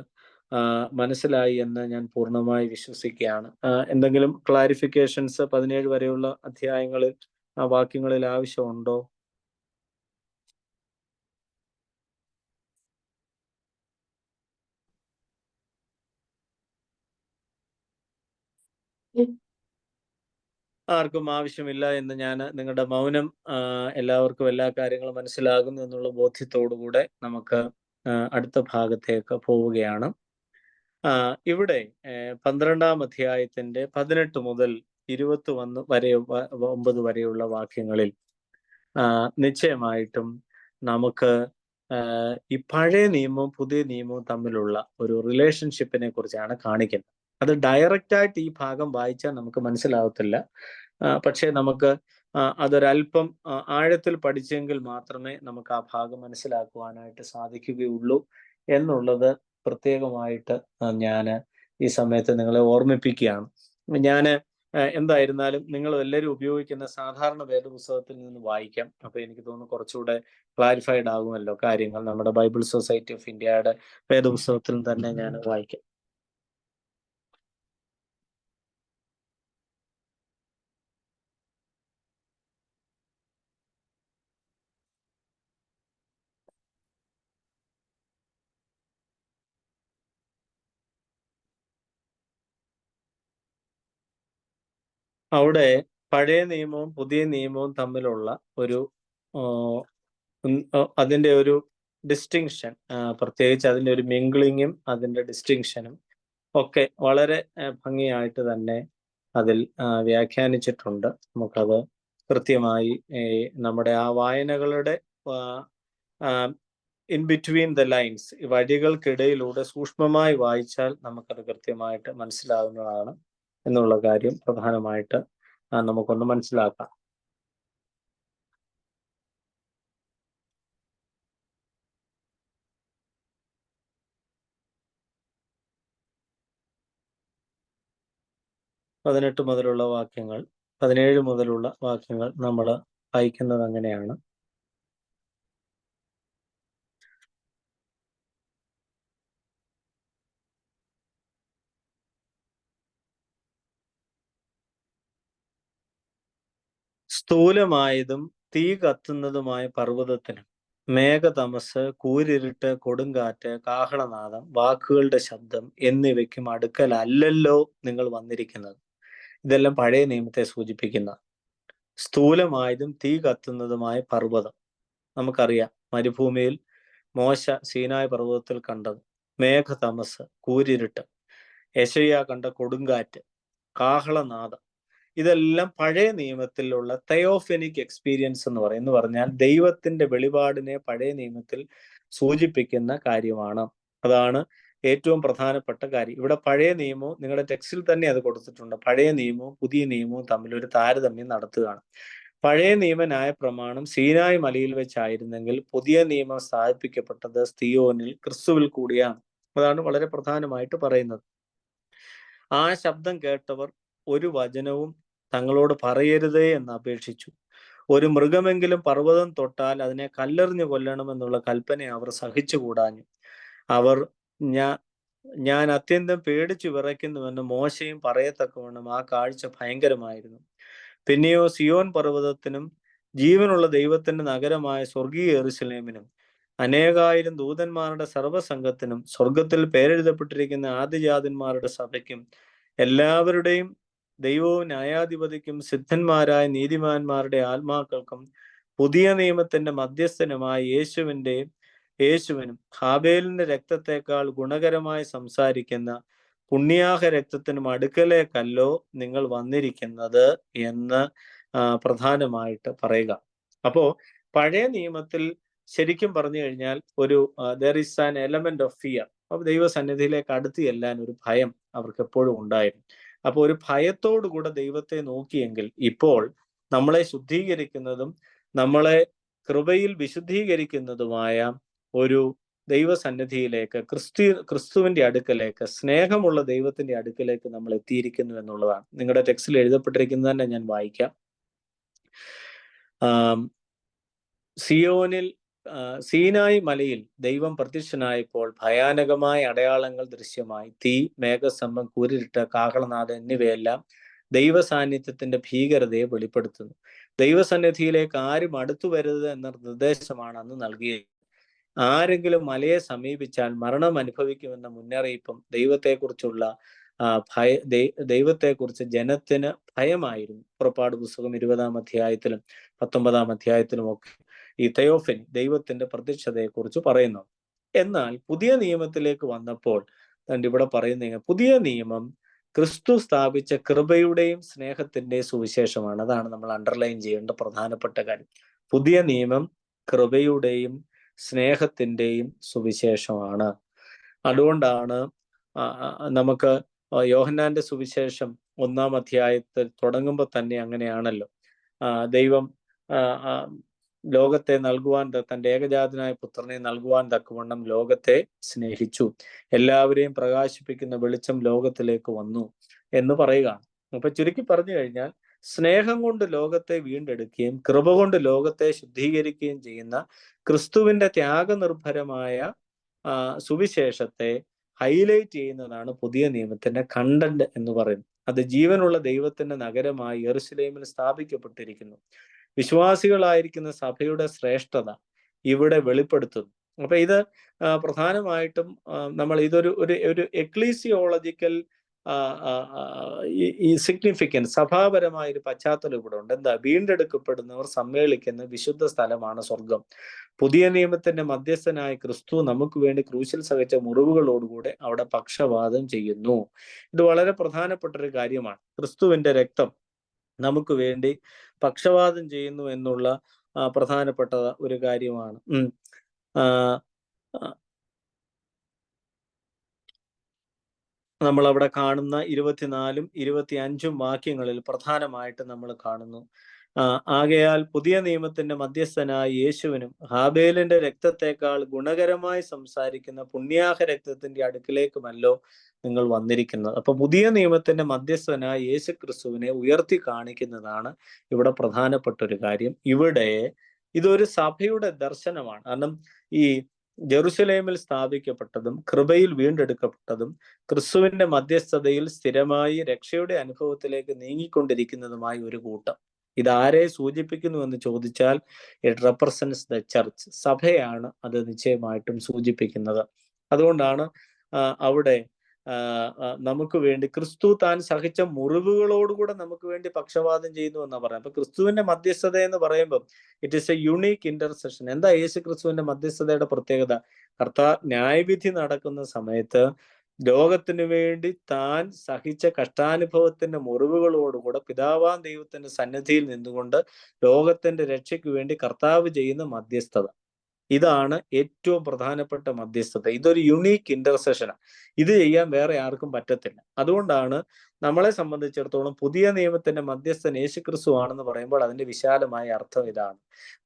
മനസ്സിലായി എന്ന് ഞാൻ പൂർണ്ണമായി വിശ്വസിക്കുകയാണ്. എന്തെങ്കിലും ക്ലാരിഫിക്കേഷൻസ് 17 വരെയുള്ള അധ്യായങ്ങളിൽ വാക്യങ്ങളിൽ ആവശ്യമുണ്ടോ? ആർക്കും ആവശ്യമില്ല എന്ന് ഞാൻ നിങ്ങളുടെ മൗനം എല്ലാവർക്കും എല്ലാ കാര്യങ്ങളും മനസ്സിലാകുന്നു എന്നുള്ള ബോധ്യത്തോടുകൂടെ നമുക്ക് അടുത്ത ഭാഗത്തേക്ക് പോവുകയാണ്. ഇവിടെ 12-ാം അധ്യായത്തിന്റെ 18 മുതൽ 21 വരെയുള്ള വാക്യങ്ങളിൽ നിശ്ചയമായിട്ടും നമുക്ക് ഈ പഴയ നിയമവും പുതിയ നിയമവും തമ്മിലുള്ള ഒരു റിലേഷൻഷിപ്പിനെ കുറിച്ചാണ് കാണിക്കുന്നത്. അത് ഡയറക്റ്റ് ആയിട്ട് ഈ ഭാഗം വായിച്ചാൽ നമുക്ക് മനസ്സിലാവത്തില്ല. പക്ഷെ നമുക്ക് അതൊരല്പം ആഴത്തിൽ പഠിച്ചെങ്കിൽ മാത്രമേ നമുക്ക് ആ ഭാഗം മനസ്സിലാക്കുവാനായിട്ട് സാധിക്കുകയുള്ളൂ എന്നുള്ളത് പ്രത്യേകമായിട്ട് ഞാൻ ഈ സമയത്ത് നിങ്ങളെ ഓർമ്മിപ്പിക്കുകയാണ്. ഞാൻ എന്തായിരുന്നാലും നിങ്ങൾ എല്ലാവരും ഉപയോഗിക്കുന്ന സാധാരണ വേദപുസ്തകത്തിൽ നിന്ന് വായിക്കാം. അപ്പൊ എനിക്ക് തോന്നുന്നു കുറച്ചുകൂടെ ക്ലാരിഫൈഡ് ആകുമല്ലോ കാര്യങ്ങൾ. നമ്മുടെ ബൈബിൾ സൊസൈറ്റി ഓഫ് ഇന്ത്യയുടെ വേദപുസ്തകത്തിൽ തന്നെ ഞാൻ വായിക്കാം. അവിടെ പഴയ നിയമവും പുതിയ നിയമവും തമ്മിലുള്ള ഒരു അതിന്റെ ഒരു ഡിസ്റ്റിങ്ഷൻ, പ്രത്യേകിച്ച് അതിന്റെ ഒരു മിംഗ്ലിങ്ങും അതിന്റെ ഡിസ്റ്റിങ്ഷനും ഒക്കെ വളരെ ഭംഗിയായിട്ട് തന്നെ അതിൽ വ്യാഖ്യാനിച്ചിട്ടുണ്ട്. നമുക്കത് കൃത്യമായി നമ്മുടെ ആ വായനകളുടെ ഇൻ ബിറ്റ്വീൻ ദ ലൈൻസ്, വരികൾക്കിടയിലൂടെ സൂക്ഷ്മമായി വായിച്ചാൽ നമുക്കത് കൃത്യമായിട്ട് മനസ്സിലാകുന്നതാണ് എന്നുള്ള കാര്യം പ്രധാനമായിട്ട് നമുക്കൊന്ന് മനസ്സിലാക്കാം. പതിനെട്ട് മുതലുള്ള വാക്യങ്ങൾ, 17 മുതലുള്ള വാക്യങ്ങൾ നമ്മൾ വായിക്കുന്നത് അങ്ങനെയാണ്. സ്ഥൂലമായതും തീ കത്തുന്നതുമായ പർവ്വതത്തിനും മേഘതമസ്, കൂരിരുട്ട്, കൊടുങ്കാറ്റ്, കാഹളനാദം, വാക്കുകളുടെ ശബ്ദം എന്നിവയ്ക്കും അടുക്കലല്ലല്ലോ നിങ്ങൾ വന്നിരിക്കുന്നത്. ഇതെല്ലാം പഴയ നിയമത്തെ സൂചിപ്പിക്കുന്ന സ്ഥൂലമായതും തീ കത്തുന്നതുമായ പർവ്വതം. നമുക്കറിയാം മരുഭൂമിയിൽ മോശ സീനായ് പർവ്വതത്തിൽ കണ്ടത് മേഘതമസ്, കൂരിരുട്ട്, യെശയ്യാ കണ്ട കൊടുങ്കാറ്റ്, കാഹളനാദം. ഇതെല്ലാം പഴയ നിയമത്തിലുള്ള തെയോഫെനിക് എക്സ്പീരിയൻസ് എന്ന് പറഞ്ഞാൽ ദൈവത്തിന്റെ വെളിപാടിനെ പഴയ നിയമത്തിൽ സൂചിപ്പിക്കുന്ന കാര്യമാണ്. അതാണ് ഏറ്റവും പ്രധാനപ്പെട്ട കാര്യം. ഇവിടെ പഴയ നിയമവും നിങ്ങളുടെ ടെക്സ്റ്റിൽ തന്നെ അത് കൊടുത്തിട്ടുണ്ട്. പഴയ നിയമവും പുതിയ നിയമവും തമ്മിൽ ഒരു താരതമ്യം നടത്തുകയാണ്. പഴയ നിയമ ന്യായപ്രമാണം സീനായ് മലയിൽ വെച്ചായിരുന്നെങ്കിൽ പുതിയ നിയമം സ്ഥാപിക്കപ്പെട്ടത് സിയോനിൽ ക്രിസ്തുവിൽ കൂടിയാണ്. അതാണ് വളരെ പ്രധാനമായിട്ട് പറയുന്നത്. ആ ശബ്ദം കേട്ടവർ ഒരു വചനവും തങ്ങളോട് പറയരുതേ എന്ന് അപേക്ഷിച്ചു. ഒരു മൃഗമെങ്കിലും പർവ്വതം തൊട്ടാൽ അതിനെ കല്ലെറിഞ്ഞു കൊല്ലണമെന്നുള്ള കൽപ്പന അവർ സഹിച്ചുകൂടാഞ്ഞു. അവർ ഞാൻ അത്യന്തം പേടിച്ചു വിറയ്ക്കുന്നുവെന്ന് മോശയും പറയത്തക്കവണ്ണം ആ കാഴ്ച ഭയങ്കരമായിരുന്നു. പിന്നെയോ സിയോൻ പർവ്വതത്തിനും ജീവനുള്ള ദൈവത്തിന്റെ നഗരമായ സ്വർഗീയ യെരൂശലേമിനും അനേകായിരം ദൂതന്മാരുടെ സർവ്വസംഘത്തിനും സ്വർഗത്തിൽ പേരെഴുതപ്പെട്ടിരിക്കുന്ന ആദിജാതന്മാരുടെ സഭയ്ക്കും എല്ലാവരുടെയും ദൈവവും ന്യായാധിപതിക്കും സിദ്ധന്മാരായ നീതിമാന്മാരുടെ ആത്മാക്കൾക്കും പുതിയ നിയമത്തിന്റെ മധ്യസ്ഥനുമായ യേശുവിനും ഹാബേലിന്റെ രക്തത്തെക്കാൾ ഗുണകരമായി സംസാരിക്കുന്ന പുണ്യാഹ രക്തത്തിനും അടുക്കലേക്കല്ലോ നിങ്ങൾ വന്നിരിക്കുന്നത് എന്ന് പ്രധാനമായിട്ട് പറയുക. അപ്പോ പഴയ നിയമത്തിൽ ശരിക്കും പറഞ്ഞു കഴിഞ്ഞാൽ ഒരു there is an element of fear. അപ്പൊ ദൈവസന്നിധിയിലേക്ക് അടുത്ത് ചെല്ലാൻ ഒരു ഭയം അവർക്ക് എപ്പോഴും ഉണ്ടായിരുന്നു. അപ്പൊ ഒരു ഭയത്തോടുകൂടെ ദൈവത്തെ നോക്കിയെങ്കിൽ ഇപ്പോൾ നമ്മളെ ശുദ്ധീകരിക്കുന്നതും നമ്മളെ കൃപയിൽ വിശുദ്ധീകരിക്കുന്നതുമായ ഒരു ദൈവസന്നിധിയിലേക്ക് ക്രിസ്തുവിന്റെ അടുക്കലേക്ക്, സ്നേഹമുള്ള ദൈവത്തിന്റെ അടുക്കലേക്ക് നമ്മൾ എത്തിയിരിക്കുന്നു എന്നുള്ളതാണ്. നിങ്ങളുടെ ടെക്സ്റ്റിൽ എഴുതപ്പെട്ടിരിക്കുന്നത് തന്നെ ഞാൻ വായിക്കാം. സിയോനിൽ സീനായ് മലയിൽ ദൈവം പ്രത്യക്ഷനായപ്പോൾ ഭയാനകമായ അടയാളങ്ങൾ ദൃശ്യമായി. തീ, മേഘസ്തംഭം, കൂരിരുട്ട്, കാഹളനാദം എന്നിവയെല്ലാം ദൈവ സാന്നിധ്യത്തിന്റെ ഭീകരതയെ വെളിപ്പെടുത്തുന്നു. ദൈവസന്നിധിയിലേക്ക് ആരും അടുത്തു വരരുത് എന്ന നിർദ്ദേശമാണ് അന്ന് നൽകിയത്. ആരെങ്കിലും മലയെ സമീപിച്ചാൽ മരണം അനുഭവിക്കുമെന്ന മുന്നറിയിപ്പും ദൈവത്തെക്കുറിച്ച് ജനത്തിന് ഭയമായിരുന്നു. പുറപ്പാട് പുസ്തകം 20-ാം അധ്യായത്തിലും 19-ാം അധ്യായത്തിലും ഒക്കെ ഈ തെയോഫനി ദൈവത്തിന്റെ പ്രത്യക്ഷതയെക്കുറിച്ച് പറയുന്നു. എന്നാൽ പുതിയ നിയമത്തിലേക്ക് വന്നപ്പോൾ ഇവിടെ പറയുന്ന പുതിയ നിയമം ക്രിസ്തു സ്ഥാപിച്ച കൃപയുടെയും സ്നേഹത്തിന്റെയും സുവിശേഷമാണ്. അതാണ് നമ്മൾ അണ്ടർലൈൻ ചെയ്യേണ്ട പ്രധാനപ്പെട്ട കാര്യം. പുതിയ നിയമം കൃപയുടെയും സ്നേഹത്തിന്റെയും സുവിശേഷമാണ്. അതുകൊണ്ടാണ് നമുക്ക് യോഹന്നാന്റെ സുവിശേഷം 1-ാം അധ്യായത്തിൽ തുടങ്ങുമ്പോൾ തന്നെ അങ്ങനെയാണല്ലോ. ദൈവം ലോകത്തെ നൽകുവാൻ, തന്റെ ഏകജാതനായ പുത്രനെ നൽകുവാൻ തക്കവണ്ണം ലോകത്തെ സ്നേഹിച്ചു, എല്ലാവരെയും പ്രകാശിപ്പിക്കുന്ന വെളിച്ചം ലോകത്തിലേക്ക് വന്നു എന്ന് പറയുകയാണ്. അപ്പൊ ചുരുക്കി പറഞ്ഞു കഴിഞ്ഞാൽ സ്നേഹം കൊണ്ട് ലോകത്തെ വീണ്ടെടുക്കുകയും കൃപ കൊണ്ട് ലോകത്തെ ശുദ്ധീകരിക്കുകയും ചെയ്യുന്ന ക്രിസ്തുവിന്റെ ത്യാഗനിർഭരമായ സുവിശേഷത്തെ ഹൈലൈറ്റ് ചെയ്യുന്നതാണ് പുതിയ നിയമത്തിന്റെ കണ്ടന്റ് എന്ന് പറയുന്നത്. അത് ജീവനുള്ള ദൈവത്തിന്റെ നഗരമായി യെരൂശലേമിൽ സ്ഥാപിക്കപ്പെട്ടിരിക്കുന്നു. വിശ്വാസികളായിരിക്കുന്ന സഭയുടെ ശ്രേഷ്ഠത ഇവിടെ വെളിപ്പെടുത്തുന്നു. അപ്പൊ ഇത് പ്രധാനമായിട്ടും നമ്മൾ ഒരു എക്ലീസിയോളജിക്കൽ ഈ സിഗ്നിഫിക്കൻസ്, സഭാപരമായ ഒരു പശ്ചാത്തലം ഇവിടെ ഉണ്ട്. എന്താ? വീണ്ടെടുക്കപ്പെടുന്നവർ സമ്മേളിക്കുന്ന വിശുദ്ധ സ്ഥലമാണ് സ്വർഗം. പുതിയ നിയമത്തിന്റെ മധ്യസ്ഥനായ ക്രിസ്തു നമുക്ക് വേണ്ടി ക്രൂശിൽ സഹിച്ച മുറിവുകളോടുകൂടെ അവിടെ പക്ഷവാദം ചെയ്യുന്നു. ഇത് വളരെ പ്രധാനപ്പെട്ട ഒരു കാര്യമാണ്. ക്രിസ്തുവിന്റെ രക്തം നമുക്ക് വേണ്ടി പക്ഷവാദം ചെയ്യുന്നു എന്നുള്ള പ്രധാനപ്പെട്ട ഒരു കാര്യമാണ്. നമ്മൾ അവിടെ കാണുന്ന 24-ും 25-ഉം വാക്യങ്ങളിൽ പ്രധാനമായിട്ട് നമ്മൾ കാണുന്നു, ആകയാൽ പുതിയ നിയമത്തിന്റെ മധ്യസ്ഥനായ യേശുവിനും ഹാബേലിന്റെ രക്തത്തെക്കാൾ ഗുണകരമായി സംസാരിക്കുന്ന പുണ്യാഹ രക്തത്തിന്റെ അടുക്കിലേക്കുമല്ലോ നിങ്ങൾ വന്നിരിക്കുന്നത്. അപ്പൊ പുതിയ നിയമത്തിന്റെ മധ്യസ്ഥനായ യേശു ക്രിസ്തുവിനെ ഉയർത്തി കാണിക്കുന്നതാണ് ഇവിടെ പ്രധാനപ്പെട്ട ഒരു കാര്യം. ഇവിടെ ഇതൊരു സഭയുടെ ദർശനമാണ്. കാരണം ഈ ജെറുസലേമിൽ സ്ഥാപിക്കപ്പെട്ടതും കൃപയിൽ വീണ്ടെടുക്കപ്പെട്ടതും ക്രിസ്തുവിന്റെ മധ്യസ്ഥതയിൽ സ്ഥിരമായി രക്ഷയുടെ അനുഭവത്തിലേക്ക് നീങ്ങിക്കൊണ്ടിരിക്കുന്നതുമായ ഒരു കൂട്ടം. ഇതാരെ സൂചിപ്പിക്കുന്നു എന്ന് ചോദിച്ചാൽ ഇറ്റ് റെപ്രസെന്റ്സ് ദ ചർച്ച്, സഭയാണ് അത് നിശ്ചയമായിട്ടും സൂചിപ്പിക്കുന്നത്. അതുകൊണ്ടാണ് അവിടെ നമുക്ക് വേണ്ടി ക്രിസ്തു താൻ സഹിച്ച മുറിവുകളോടുകൂടെ നമുക്ക് വേണ്ടി പക്ഷപാതം ചെയ്യുന്നു എന്നാ പറയാം. അപ്പൊ ക്രിസ്തുവിന്റെ മധ്യസ്ഥത എന്ന് പറയുമ്പോൾ it is A unique intercession. എന്താ യേശു ക്രിസ്തുവിന്റെ മധ്യസ്ഥതയുടെ പ്രത്യേകത? ന്യായവിധി നടക്കുന്ന സമയത്ത് ലോകത്തിന് വേണ്ടി താൻ സഹിച്ച കഷ്ടാനുഭവത്തിന്റെ മുറിവുകളോടുകൂടെ പിതാവാം ദൈവത്തിന്റെ സന്നിധിയിൽ നിന്നുകൊണ്ട് ലോകത്തിന്റെ രക്ഷയ്ക്ക് വേണ്ടി കർത്താവ് ചെയ്യുന്ന മധ്യസ്ഥത, ഇതാണ് ഏറ്റവും പ്രധാനപ്പെട്ട മധ്യസ്ഥത. ഇതൊരു യുണീക്ക് ഇന്റർസെഷനാണ്. ഇത് ചെയ്യാൻ വേറെ ആർക്കും പറ്റത്തില്ല. അതുകൊണ്ടാണ് നമ്മളെ സംബന്ധിച്ചിടത്തോളം പുതിയ നിയമത്തിന്റെ മധ്യസ്ഥൻ യേശുക്രിസ്തു ആണെന്ന് പറയുമ്പോൾ അതിന്റെ വിശാലമായ അർത്ഥം ഇതാണ്.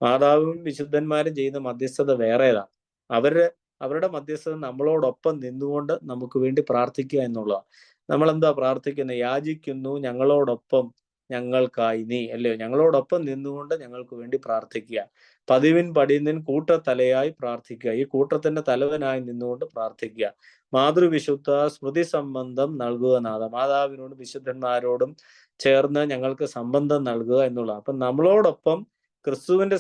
മാതാവും വിശുദ്ധന്മാരും ചെയ്യുന്ന മധ്യസ്ഥത വേറേതാണ്. അവരുടെ മധ്യസ്ഥത നമ്മളോടൊപ്പം നിന്നുകൊണ്ട് നമുക്ക് വേണ്ടി പ്രാർത്ഥിക്കുക എന്നുള്ളതാണ്. നമ്മളെന്താ പ്രാർത്ഥിക്കുന്നത്? യാചിക്കുന്നു ഞങ്ങളോടൊപ്പം ഞങ്ങൾക്കായി നീ, അല്ലയോ? ഞങ്ങളോടൊപ്പം നിന്നുകൊണ്ട് ഞങ്ങൾക്ക് വേണ്ടി പ്രാർത്ഥിക്കുക. പതിവിൻ പടിയന്നിൻ കൂട്ടത്തലയായി പ്രാർത്ഥിക്കുക. ഈ കൂട്ടത്തിന്റെ തലവനായി നിന്നുകൊണ്ട് പ്രാർത്ഥിക്കുക. മാതൃവിശുദ്ധ സ്മൃതി സംബന്ധം നൽകുക നാഥ. മാതാവിനോടും വിശുദ്ധന്മാരോടും ചേർന്ന് ഞങ്ങൾക്ക് സംബന്ധം നൽകുക എന്നുള്ള. അപ്പൊ നമ്മളോടൊപ്പം ക്രിസ്തുവിന്റെ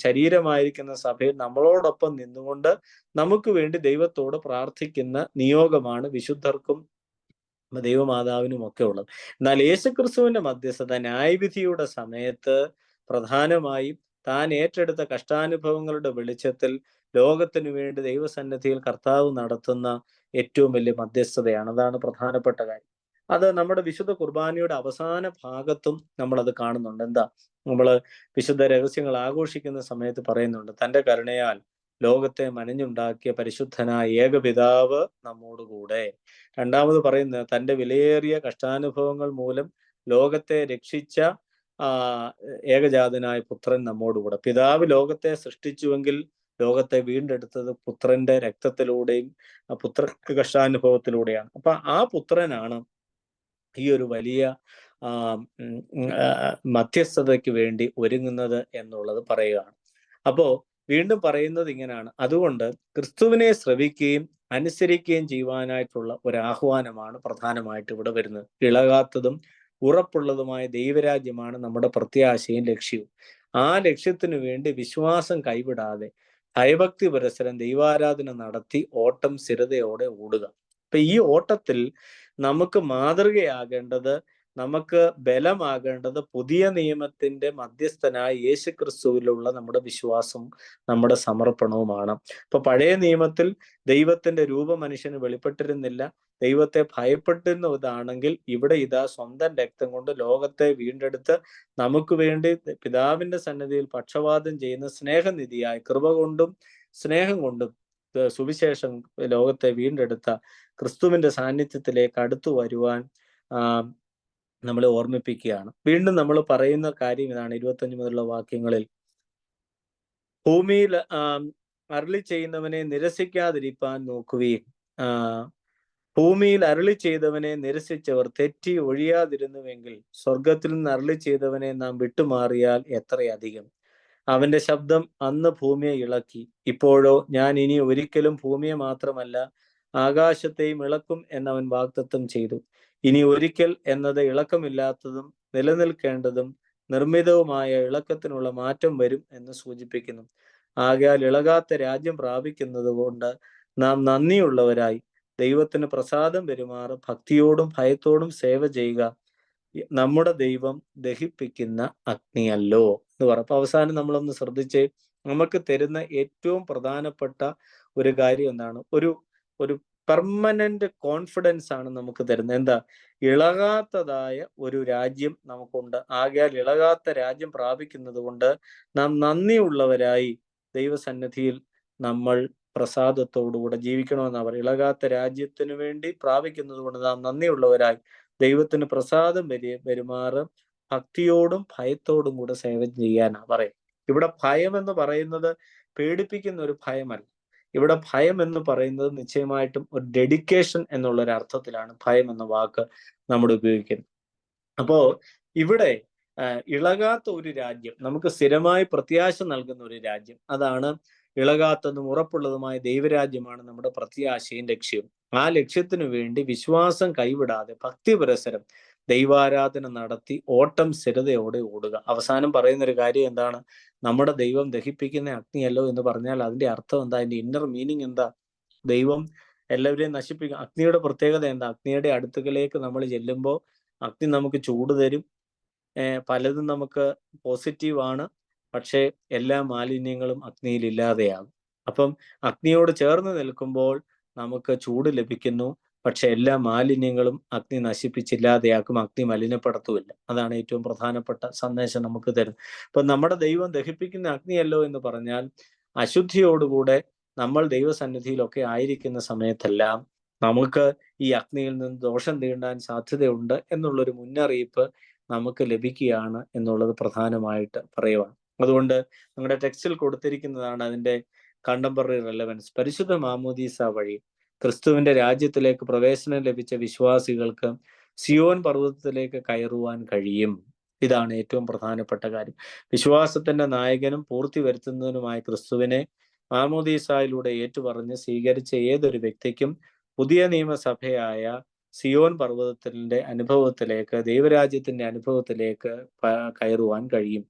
ശരീരമായിരിക്കുന്ന സഭയിൽ നമ്മളോടൊപ്പം നിന്നുകൊണ്ട് നമുക്ക് വേണ്ടി ദൈവത്തോട് പ്രാർത്ഥിക്കുന്ന നിയോഗമാണ് വിശുദ്ധർക്കും ദൈവമാതാവിനും ഒക്കെ ഉള്ളത്. എന്നാൽ യേശുക്രിസ്തുവിന്റെ മധ്യസ്ഥത ന്യായവിധിയുടെ സമയത്ത് പ്രധാനമായും താൻ ഏറ്റെടുത്ത കഷ്ടാനുഭവങ്ങളുടെ വെളിച്ചത്തിൽ ലോകത്തിനു വേണ്ടി ദൈവസന്നിധിയിൽ കർത്താവ് നടത്തുന്ന ഏറ്റവും വലിയ മധ്യസ്ഥതയാണ്. അതാണ് പ്രധാനപ്പെട്ട കാര്യം. അത് നമ്മുടെ വിശുദ്ധ കുർബാനയുടെ അവസാന ഭാഗത്തും നമ്മൾ അത് കാണുന്നുണ്ട്. എന്താ? നമ്മൾ വിശുദ്ധ രഹസ്യങ്ങൾ ആഘോഷിക്കുന്ന സമയത്ത് പറയുന്നുണ്ട്, തന്റെ കരുണയാൽ ലോകത്തെ മനഞ്ഞുണ്ടാക്കിയ പരിശുദ്ധനായ ഏകപിതാവ് നമ്മോടുകൂടെ. രണ്ടാമത് പറയുന്നത് തന്റെ വിലയേറിയ കഷ്ടാനുഭവങ്ങൾ മൂലം ലോകത്തെ രക്ഷിച്ച ഏകജാതനായ പുത്രൻ നമ്മോടുകൂടെ. പിതാവ് ലോകത്തെ സൃഷ്ടിച്ചുവെങ്കിൽ ലോകത്തെ വീണ്ടെടുത്തത് പുത്രന്റെ രക്തത്തിലൂടെയും പുത്ര കഷ്ടാനുഭവത്തിലൂടെയാണ്. അപ്പൊ ആ പുത്രനാണ് ഈ ഒരു വലിയ മധ്യസ്ഥതയ്ക്ക് വേണ്ടി ഒരുങ്ങുന്നത് എന്നുള്ളത് പറയുകയാണ്. അപ്പോ വീണ്ടും പറയുന്നത് ഇങ്ങനെയാണ്. അതുകൊണ്ട് ക്രിസ്തുവിനെ ശ്രവിക്കുകയും അനുസരിക്കുകയും ചെയ്യുവാനായിട്ടുള്ള ഒരു ആഹ്വാനമാണ് പ്രധാനമായിട്ട് ഇവിടെ വരുന്നത്. ഇളകാത്തതും ഉറപ്പുള്ളതുമായ ദൈവരാജ്യമാണ് നമ്മുടെ പ്രത്യാശയും ലക്ഷ്യവും. ആ ലക്ഷ്യത്തിനു വേണ്ടി വിശ്വാസം കൈവിടാതെ ഭയഭക്തി പുരസരം ദൈവാരാധന നടത്തി ഓട്ടം സ്ഥിരതയോടെ ഓടുക. അപ്പൊ ഈ ഓട്ടത്തിൽ നമുക്ക് മാതൃകയാകേണ്ടത്, നമുക്ക് ബലമാകേണ്ടത് പുതിയ നിയമത്തിന്റെ മധ്യസ്ഥനായ യേശു ക്രിസ്തുവിലുള്ള നമ്മുടെ വിശ്വാസവും നമ്മുടെ സമർപ്പണവുമാണ്. ഇപ്പൊ പഴയ നിയമത്തിൽ ദൈവത്തിന്റെ രൂപം മനുഷ്യന് വെളിപ്പെട്ടിരുന്നില്ല, ദൈവത്തെ ഭയപ്പെട്ടിരുന്നതാണെങ്കിൽ ഇവിടെ ഇതാ സ്വന്തം രക്തം കൊണ്ട് ലോകത്തെ വീണ്ടെടുത്ത് നമുക്ക് വേണ്ടി പിതാവിന്റെ സന്നിധിയിൽ പക്ഷപാതം ചെയ്യുന്ന സ്നേഹനിധിയായ കൃപ കൊണ്ടും സ്നേഹം കൊണ്ടും സുവിശേഷം ലോകത്തെ വീണ്ടെടുത്ത ക്രിസ്തുവിന്റെ സാന്നിധ്യത്തിലേക്ക് അടുത്തു വരുവാൻ നമ്മളെ ഓർമ്മിപ്പിക്കുകയാണ്. വീണ്ടും നമ്മൾ പറയുന്ന കാര്യം ഇതാണ്. 25 മുതലുള്ള വാക്യങ്ങളിൽ, ഭൂമിയിൽ അരുളി ചെയ്യുന്നവനെ നിരസിക്കാതിരിപ്പാൻ നോക്കുകയും ഭൂമിയിൽ അരുളി ചെയ്തവനെ നിരസിച്ചവർ തെറ്റി ഒഴിയാതിരുന്നുവെങ്കിൽ സ്വർഗത്തിൽ നിന്ന് അരുളി ചെയ്തവനെ നാം വിട്ടുമാറിയാൽ എത്രയധികം. അവന്റെ ശബ്ദം അന്ന് ഭൂമിയെ ഇളക്കി. ഇപ്പോഴോ ഞാൻ ഇനി ഒരിക്കലും ഭൂമിയെ മാത്രമല്ല ആകാശത്തെയും ഇളക്കും എന്നവൻ വാഗ്ദത്തം ചെയ്തു. ഇനി ഒരിക്കൽ എന്നത് ഇളക്കമില്ലാത്തതും നിലനിൽക്കേണ്ടതും നിർമ്മിതവുമായ ഇളക്കത്തിനുള്ള മാറ്റം വരും എന്ന് സൂചിപ്പിക്കുന്നു. ആകയാൽ ഇളകാത്ത രാജ്യം പ്രാപിക്കുന്നത് കൊണ്ട് നാം നന്ദിയുള്ളവരായി ദൈവത്തിന് പ്രസാദം പെരുമാറ് ഭക്തിയോടും ഭയത്തോടും സേവ ചെയ്യുക. നമ്മുടെ ദൈവം ദഹിപ്പിക്കുന്ന അഗ്നിയല്ലോ എന്ന് പറ. അപ്പൊ അവസാനം നമ്മളൊന്ന് ശ്രദ്ധിച്ച്, നമുക്ക് തരുന്ന ഏറ്റവും പ്രധാനപ്പെട്ട ഒരു കാര്യം എന്താണ്? ഒരു പെർമനന്റ് കോൺഫിഡൻസ് ആണ് നമുക്ക് തരുന്നത്. എന്താ? ഇളകാത്തതായ ഒരു രാജ്യം നമുക്കുണ്ട്. ആകയാൽ ഇളകാത്ത രാജ്യം പ്രാപിക്കുന്നത് കൊണ്ട് നാം നന്ദിയുള്ളവരായി ദൈവസന്നിധിയിൽ നമ്മൾ പ്രസാദത്തോടുകൂടെ ജീവിക്കണമെന്നാണ് പറയുക. ഇളകാത്ത രാജ്യത്തിന് വേണ്ടി പ്രാപിക്കുന്നത് കൊണ്ട് നാം നന്ദിയുള്ളവരായി ദൈവത്തിന് പ്രസാദം പെരുമാറ് ഭക്തിയോടും ഭയത്തോടും കൂടെ സേവ ചെയ്യാനാണ് പറയും. ഇവിടെ ഭയം എന്ന് പറയുന്നത് പേടിപ്പിക്കുന്ന ഒരു ഭയമല്ല. ഇവിടെ ഭയം എന്ന് പറയുന്നത് നിശ്ചയമായിട്ടും ഒരു ഡെഡിക്കേഷൻ എന്നുള്ള ഒരു അർത്ഥത്തിലാണ് ഭയം എന്ന വാക്ക് നമ്മൾ ഉപയോഗിക്കുന്നത്. അപ്പോ ഇവിടെ ഇളകാത്ത ഒരു രാജ്യം, നമുക്ക് സ്ഥിരമായി പ്രത്യാശ നൽകുന്ന ഒരു രാജ്യം, അതാണ് ഇളകാത്തതും ഉറപ്പുള്ളതുമായ ദൈവരാജ്യമാണ് നമ്മുടെ പ്രത്യാശയും ലക്ഷ്യവും. ആ ലക്ഷ്യത്തിനു വേണ്ടി വിശ്വാസം കൈവിടാതെ ഭക്തി പുരസരം ദൈവാരാധന നടത്തി ഓട്ടം സ്ഥിരതയോടെ ഓടുക. അവസാനം പറയുന്നൊരു കാര്യം എന്താണ്? നമ്മുടെ ദൈവം ദഹിപ്പിക്കുന്ന അഗ്നിയല്ലോ എന്ന് പറഞ്ഞാൽ അതിന്റെ അർത്ഥം എന്താ? അതിന്റെ ഇന്നർ മീനിങ് എന്താ? ദൈവം എല്ലാവരെയും നശിപ്പിക്കും. അഗ്നിയുടെ പ്രത്യേകത എന്താ? അഗ്നിയുടെ അടുത്തുകളിലേക്ക് നമ്മൾ ചെല്ലുമ്പോൾ അഗ്നി നമുക്ക് ചൂട് തരും. പലതും നമുക്ക് പോസിറ്റീവാണ്, പക്ഷേ എല്ലാ മാലിന്യങ്ങളും അഗ്നിയിൽ ഇല്ലാതെയാകും. അപ്പം അഗ്നിയോട് ചേർന്ന് നിൽക്കുമ്പോൾ നമുക്ക് ചൂട് ലഭിക്കുന്നു, പക്ഷെ എല്ലാ മാലിന്യങ്ങളും അഗ്നി നശിപ്പിച്ചില്ലാതെയാക്കും, അഗ്നി മലിനപ്പെടുത്തുമില്ല. അതാണ് ഏറ്റവും പ്രധാനപ്പെട്ട സന്ദേശം നമുക്ക് തരുന്നത്. അപ്പൊ നമ്മുടെ ദൈവം ദഹിപ്പിക്കുന്ന അഗ്നിയല്ലോ എന്ന് പറഞ്ഞാൽ അശുദ്ധിയോടുകൂടെ നമ്മൾ ദൈവസന്നിധിയിലൊക്കെ ആയിരിക്കുന്ന സമയത്തെല്ലാം നമുക്ക് ഈ അഗ്നിയിൽ നിന്ന് ദോഷം തീണ്ടാൻ സാധ്യതയുണ്ട് എന്നുള്ളൊരു മുന്നറിയിപ്പ് നമുക്ക് ലഭിക്കുകയാണ് എന്നുള്ളത് പ്രധാനമായിട്ട് പറയുവാണ്. അതുകൊണ്ട് നിങ്ങളുടെ ടെക്സ്റ്റിൽ കൊടുത്തിരിക്കുന്നതാണ് അതിന്റെ കണ്ടംപററി റെലവൻസ്. പരിശുദ്ധ മാമോദീസ വഴി ക്രിസ്തുവിന്റെ രാജ്യത്തിലേക്ക് പ്രവേശനം ലഭിച്ച വിശ്വാസികൾക്ക് സിയോൻ പർവ്വതത്തിലേക്ക് കയറുവാൻ കഴിയും. ഇതാണ് ഏറ്റവും പ്രധാനപ്പെട്ട കാര്യം. വിശ്വാസത്തിന്റെ നായകനും പൂർത്തി വരുത്തുന്നതിനുമായ ക്രിസ്തുവിനെ മാമോദീസായിലൂടെ ഏറ്റുപറഞ്ഞ് സ്വീകരിച്ച ഏതൊരു വ്യക്തിക്കും പുതിയ നിയമസഭയായ സിയോൻ പർവ്വതത്തിന്റെ അനുഭവത്തിലേക്ക്, ദൈവരാജ്യത്തിന്റെ അനുഭവത്തിലേക്ക് കയറുവാൻ കഴിയും.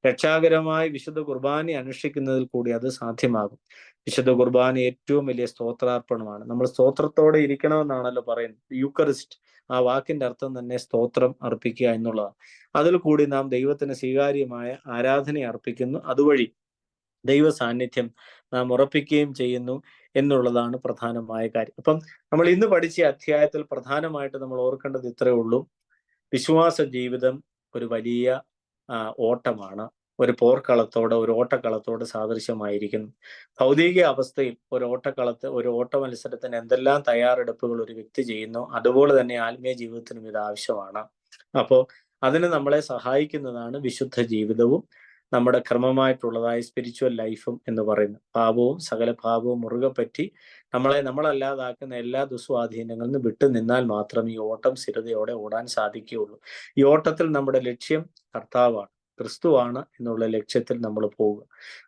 രക്ഷാകരമായി വിശുദ്ധ കുർബാന അനുഷ്ഠിക്കുന്നതിൽ കൂടി അത് സാധ്യമാകും. വിശുദ്ധ കുർബാന ഏറ്റവും വലിയ സ്തോത്രാർപ്പണമാണ്. നമ്മൾ സ്തോത്രത്തോടെ ഇരിക്കണമെന്നാണല്ലോ പറയുന്നത്. യൂക്കറിസ്റ്റ്, ആ വാക്കിന്റെ അർത്ഥം തന്നെ സ്തോത്രം അർപ്പിക്കുക എന്നുള്ളതാണ്. അതിൽ കൂടി നാം ദൈവത്തിന് സ്വീകാര്യമായ ആരാധന അർപ്പിക്കുന്നു. അതുവഴി ദൈവ സാന്നിധ്യം നാം ഉറപ്പിക്കുകയും ചെയ്യുന്നു എന്നുള്ളതാണ് പ്രധാനമായ കാര്യം. അപ്പം നമ്മൾ ഇന്ന് പഠിച്ച അധ്യായത്തിൽ പ്രധാനമായിട്ട് നമ്മൾ ഓർക്കേണ്ടത് ഇത്രയേ ഉള്ളൂ. വിശ്വാസ ജീവിതം ഒരു വലിയ ഓട്ടമാണ്. ഒരു പോർക്കളത്തോട്, ഒരു ഓട്ടക്കളത്തോട് സാദൃശ്യമായിരിക്കുന്നു. ഭൗതിക അവസ്ഥയിൽ ഒരു ഓട്ട മത്സരത്തിന് എന്തെല്ലാം തയ്യാറെടുപ്പുകൾ ഒരു വ്യക്തി ചെയ്യുന്നു, അതുപോലെ തന്നെ ആത്മീയ ജീവിതത്തിനും ഇത് ആവശ്യമാണ്. അപ്പോൾ അതിന് നമ്മളെ സഹായിക്കുന്നതാണ് വിശുദ്ധ ജീവിതവും നമ്മുടെ ക്രമമായിട്ടുള്ളതായ സ്പിരിച്വൽ ലൈഫും എന്ന് പറയുന്നത്. പാപവും സകല പാപവും മുറുകെ പറ്റി നമ്മളല്ലാതാക്കുന്ന എല്ലാ ദുസ്വാധീനങ്ങളിൽ നിന്ന് വിട്ടു നിന്നാൽ മാത്രം ഈ ഓട്ടം സ്ഥിരതയോടെ ഓടാൻ സാധിക്കുകയുള്ളൂ. ഈ ഓട്ടത്തിൽ നമ്മുടെ ലക്ഷ്യം കർത്താവാണ്, ക്രിസ്തുവാണ് എന്നുള്ള ലക്ഷ്യത്തിൽ നമ്മൾ പോവുക.